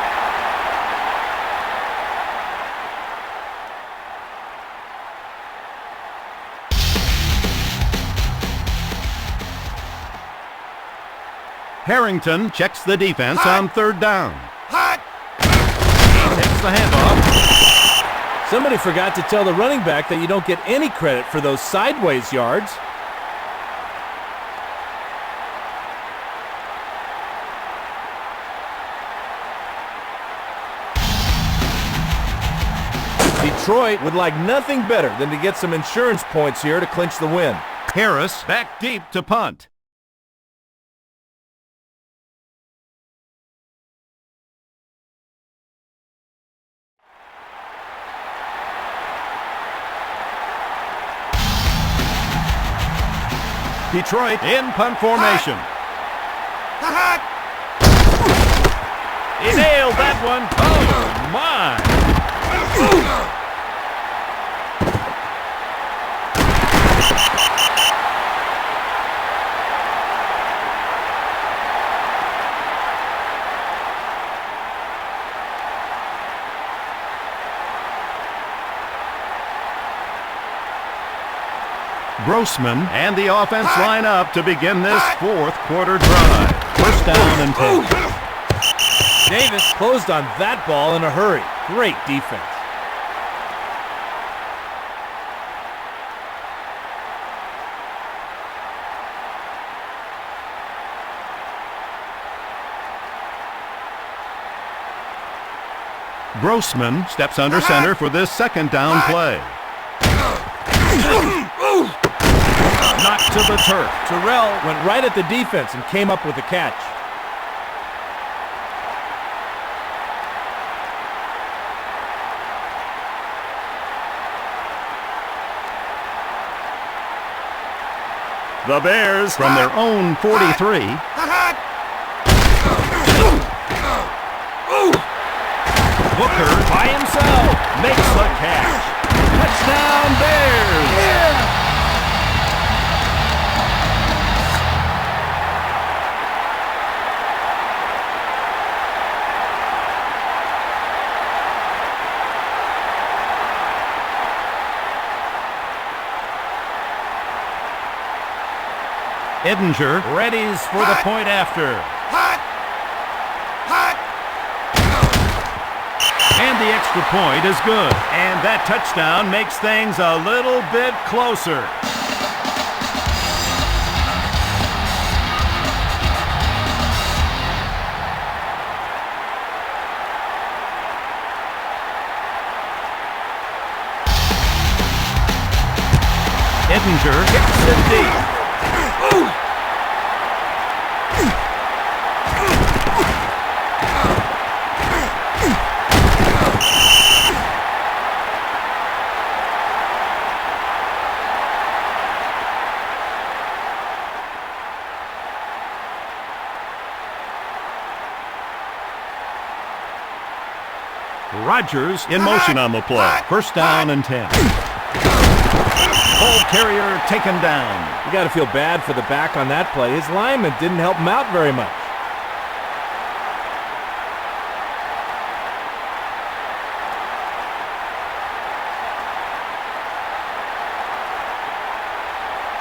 Harrington checks the defense on third down. Hot! Takes the handoff. Somebody forgot to tell the running back that you don't get any credit for those sideways yards. Detroit would like nothing better than to get some insurance points here to clinch the win. Harris back deep to punt. Detroit in punt formation. Hot! He nailed that one. Oh, my. Grossman and the offense line up to begin this fourth quarter drive. First down and 10. Davis closed on that ball in a hurry. Great defense. Grossman steps under center for this second down play. Knocked to the turf. Terrell went right at the defense and came up with the catch. The Bears from their own 43. Booker by himself makes the catch. Touchdown Bears! Yeah. Edinger readies for the point after. Hot! Hot! And the extra point is good. And that touchdown makes things a little bit closer. Edinger kicks it deep. Rogers in motion on the play. First down and 10. Ball carrier taken down. You got to feel bad for the back on that play. His lineman didn't help him out very much.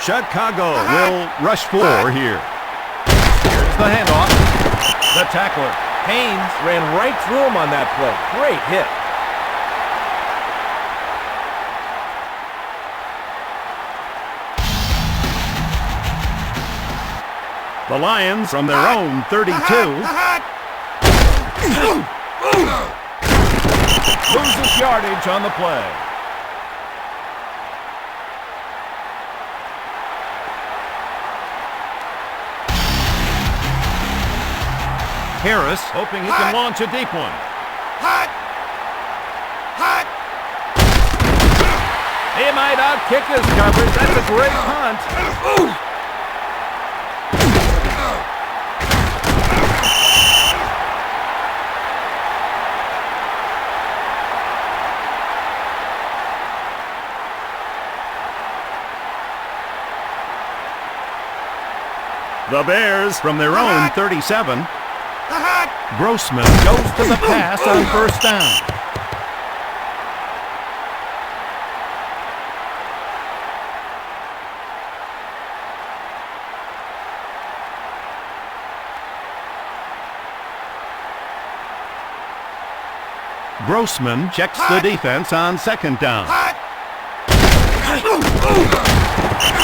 Chicago will rush 4 here. Here's the handoff. The tackler. Haynes ran right through him on that play. Great hit. The Lions from their own 32 loses yardage on the play. Harris hoping he can launch a deep one. He might outkick his coverage. That's a great punt. The Bears from their own 37. Grossman goes to the pass on first down. Grossman checks the defense on second down.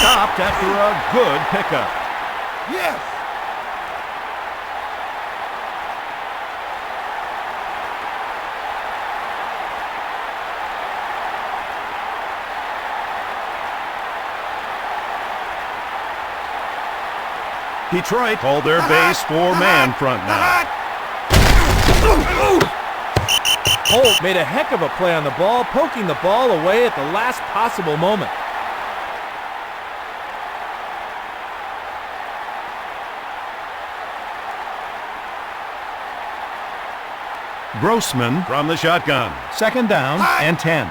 Stopped after a good pickup. Yes! Detroit called their base 4-man front now. Holt made a heck of a play on the ball, poking the ball away at the last possible moment. Grossman from the shotgun. Second down and 10.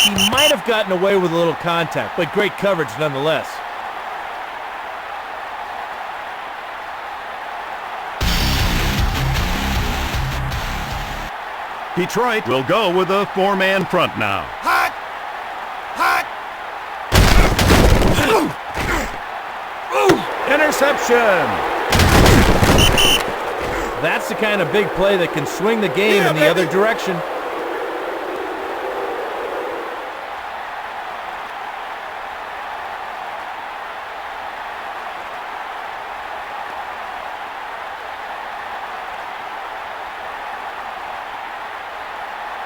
He might have gotten away with a little contact, but great coverage nonetheless. Detroit will go with a 4-man front now. Interception! That's the kind of big play that can swing the game in the other direction.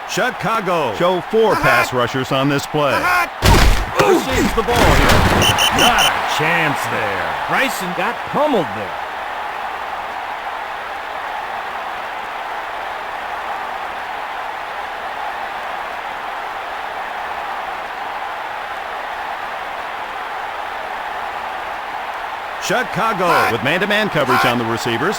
Chicago show 4 pass rushers on this play. Receives the ball here. Not a chance there. Bryson got pummeled there. Chicago with man-to-man coverage on the receivers.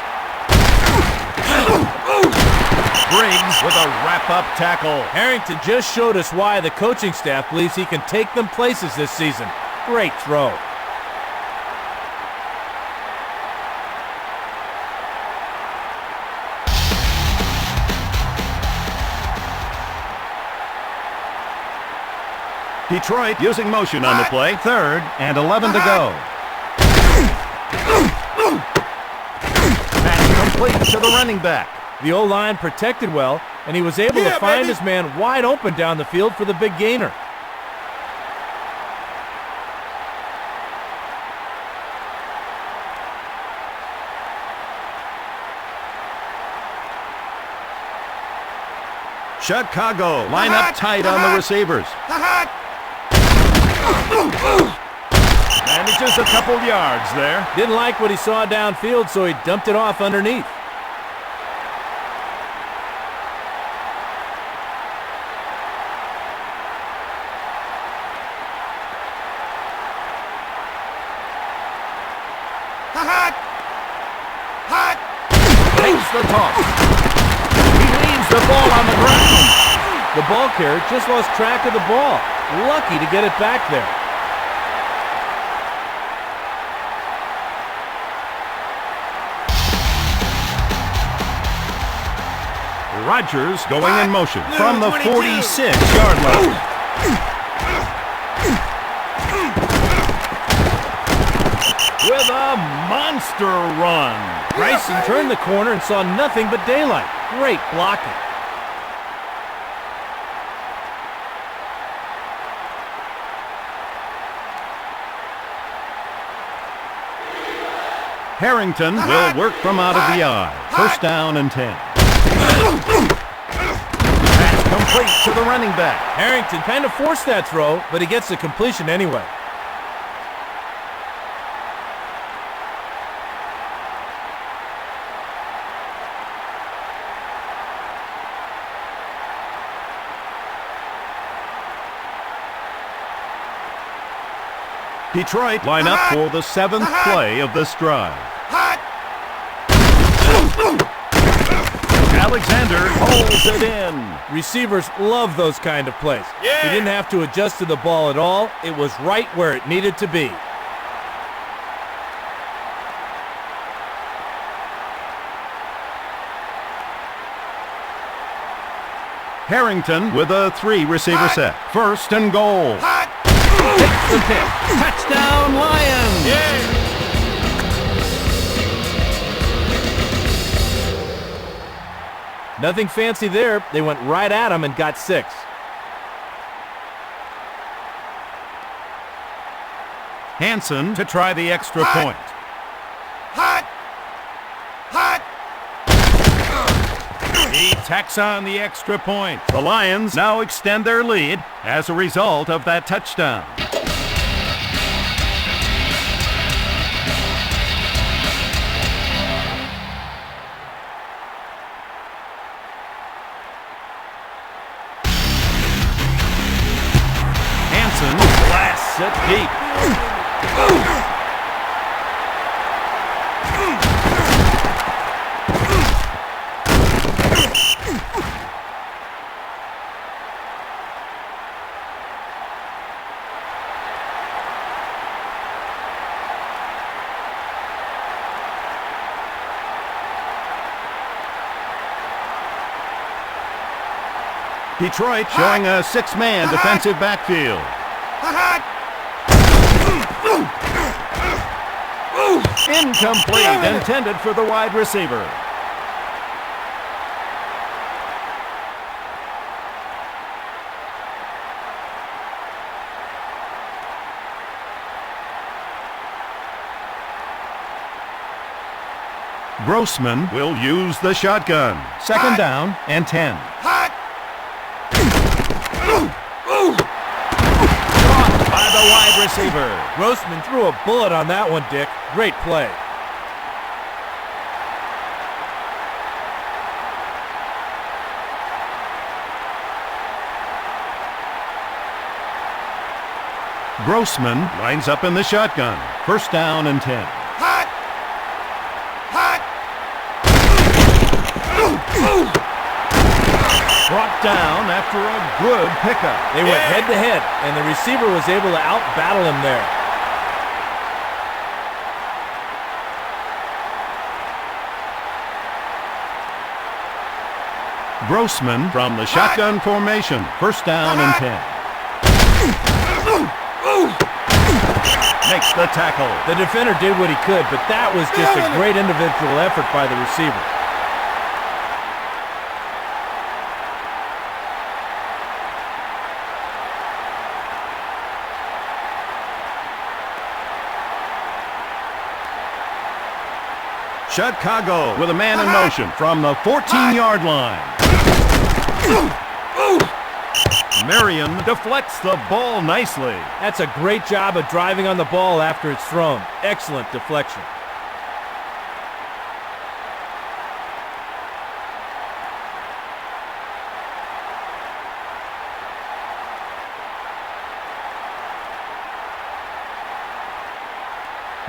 Briggs with a wrap-up tackle. Harrington just showed us why the coaching staff believes he can take them places this season. Great throw. Detroit using motion on the play. 3rd and 11 to go. Pass complete to the running back. The O-line protected well, and he was able to find his man wide open down the field for the big gainer. Chicago line up tight on the receivers. Hot. Manages a couple yards there. Didn't like what he saw downfield, so he dumped it off underneath. Hot. Hot. Takes the toss. He leaves the ball on the ground. The ball carrier just lost track of the ball. Lucky to get it back there. Rodgers going in motion from the 46-yard line. With a monster run. Bryson turned the corner and saw nothing but daylight. Great blocking. Harrington will work from out of the eye. First down and 10. Pass complete to the running back. Harrington kind of forced that throw, but he gets the completion anyway. Detroit line up for the 7th play of this drive. Hot. Alexander holds it in. Receivers love those kind of plays. He didn't have to adjust to the ball at all. It was right where it needed to be. Harrington with a 3-receiver set. First and goal. Hot. Takes the tip. Touchdown, Lions! Nothing fancy there. They went right at him and got 6. Hansen to try the extra point. Hot. Hot. He tacks on the extra point. The Lions now extend their lead as a result of that touchdown. Hansen blasts it deep. Detroit showing a 6-man defensive backfield. Hot. Incomplete, intended for the wide receiver. Grossman will use the shotgun. Second down and 10. Hot. Caught by the wide receiver. Grossman threw a bullet on that one, Dick. Great play. Grossman lines up in the shotgun. First down and 10. Hot. Hot. Brought down after a good pickup. They went head-to-head, and the receiver was able to out-battle him there. Grossman from the shotgun formation. First down and 10. Makes the tackle. The defender did what he could, but that was just a great individual effort by the receiver. Chicago with a man in motion from the 14-yard line. Marion deflects the ball nicely. That's a great job of driving on the ball after it's thrown. Excellent deflection.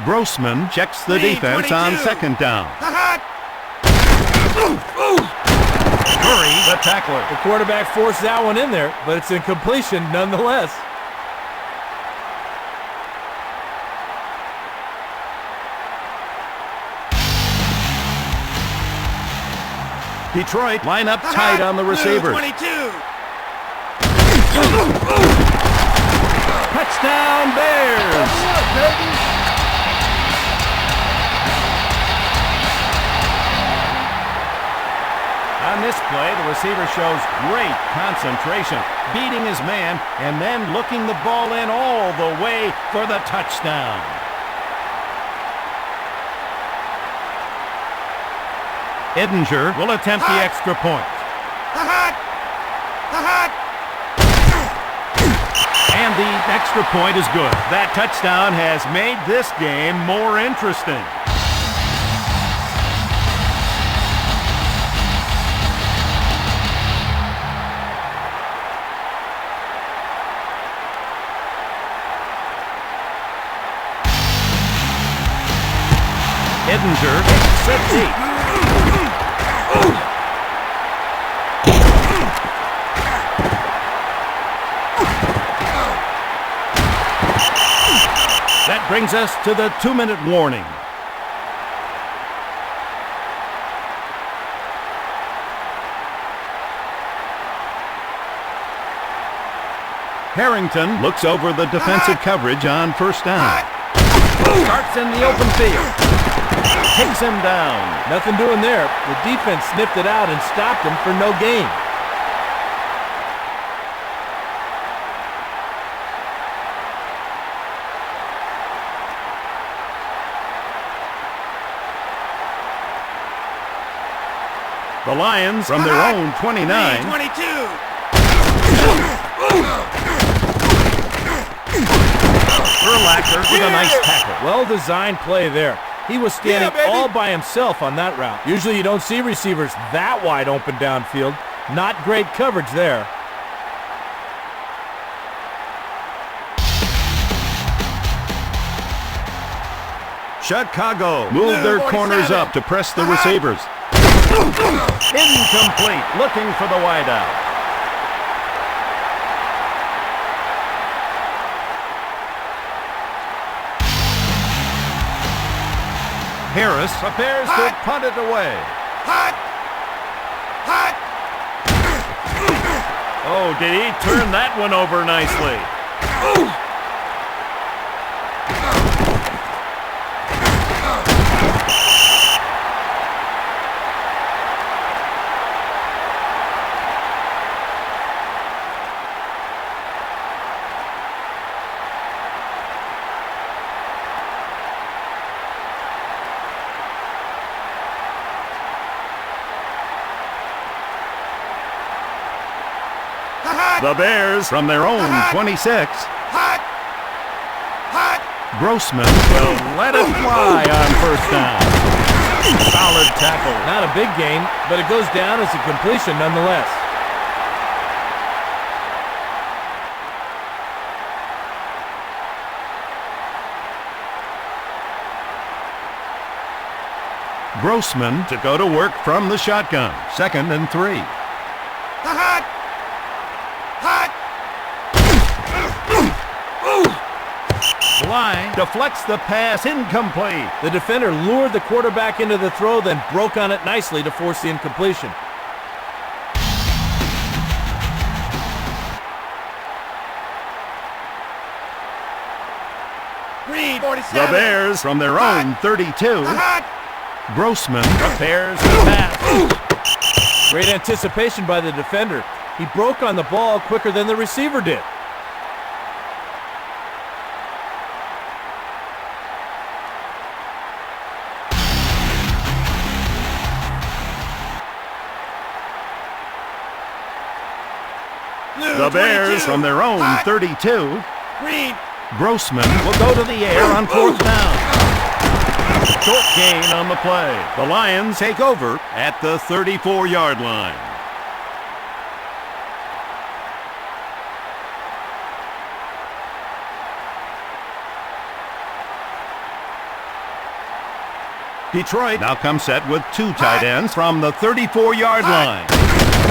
Grossman checks the Lead, defense 22. on second down. Curry, the tackler. The quarterback forced that one in there, but it's incompletion nonetheless. Detroit line up tight on the receivers. 22. Touchdown Bears! On this play, the receiver shows great concentration, beating his man and then looking the ball in all the way for the touchdown. Edinger will attempt the extra point. And the extra point is good. That touchdown has made this game more interesting. Edinger sets deep. That brings us to the 2-minute warning. Harrington looks over the defensive coverage on first down. Starts in the open field. Takes him down. Nothing doing there. The defense sniffed it out and stopped him for no gain. The Lions from their own 29. 22. Urlacher with a nice tackle. Well-designed play there. He was standing Yeah, baby. all by himself on that route. Usually you don't see receivers that wide open downfield. Not great coverage there. Chicago move their corners up to press the receivers. Incomplete, looking for the wideout. Harris prepares to punt it away. Hot. Hot. Oh, did he turn that one over nicely? The Bears from their own 26. Hot. Hot. Grossman will let it fly on first down. Solid tackle. Not a big gain, but it goes down as a completion nonetheless. Grossman to go to work from the shotgun. 2nd and 3. Hot. Hot. Line deflects the pass, incomplete. The defender lured the quarterback into the throw, then broke on it nicely to force the incompletion. Green. The 47. Bears from their own 32. Hot. Grossman prepares the pass. Great anticipation by the defender. He broke on the ball quicker than the receiver did. The Bears 22. from their own Hot. 32. Green. Grossman will go to the air on fourth down. Short gain on the play. The Lions take over at the 34-yard line. Detroit now comes set with two tight ends from the 34-yard line.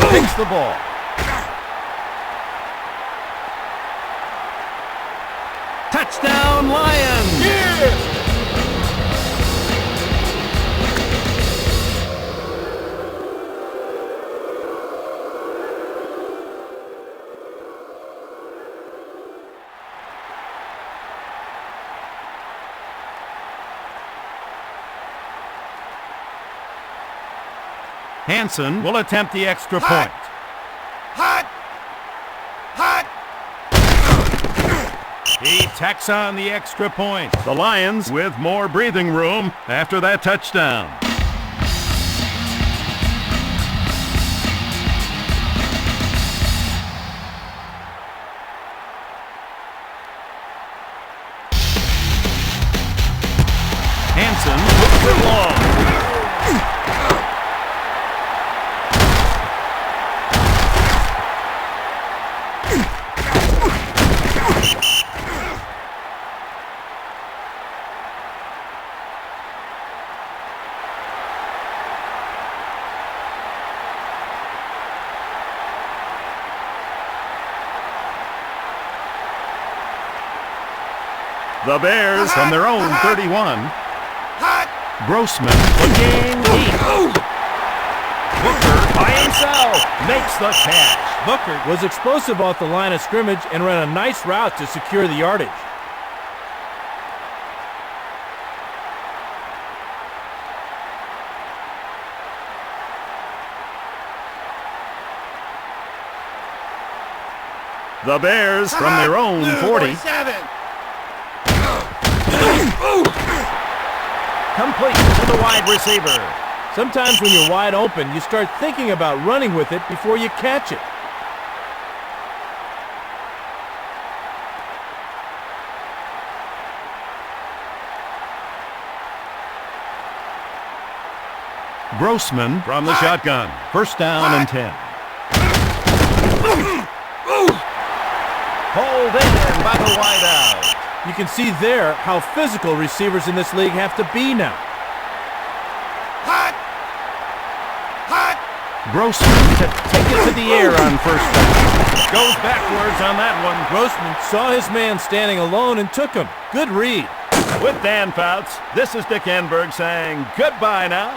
Takes the ball. Touchdown, Lions! Hansen will attempt the extra point. Hot. Hot. He tacks on the extra point. The Lions with more breathing room after that touchdown. Hansen puts it long. The Bears from their own 31. Hot. Grossman looking deep. Booker by himself makes the catch. Booker was explosive off the line of scrimmage and ran a nice route to secure the yardage. The Bears from their own 40. 47. Complete to the wide receiver. Sometimes when you're wide open, you start thinking about running with it before you catch it. Grossman from the shotgun. First down and 10. Pulled in by the wideout. You can see there how physical receivers in this league have to be now. Hot. Hot. Grossman to take it to the air on first down. Goes backwards on that one. Grossman saw his man standing alone and took him. Good read. With Dan Fouts, this is Dick Enberg saying goodbye now.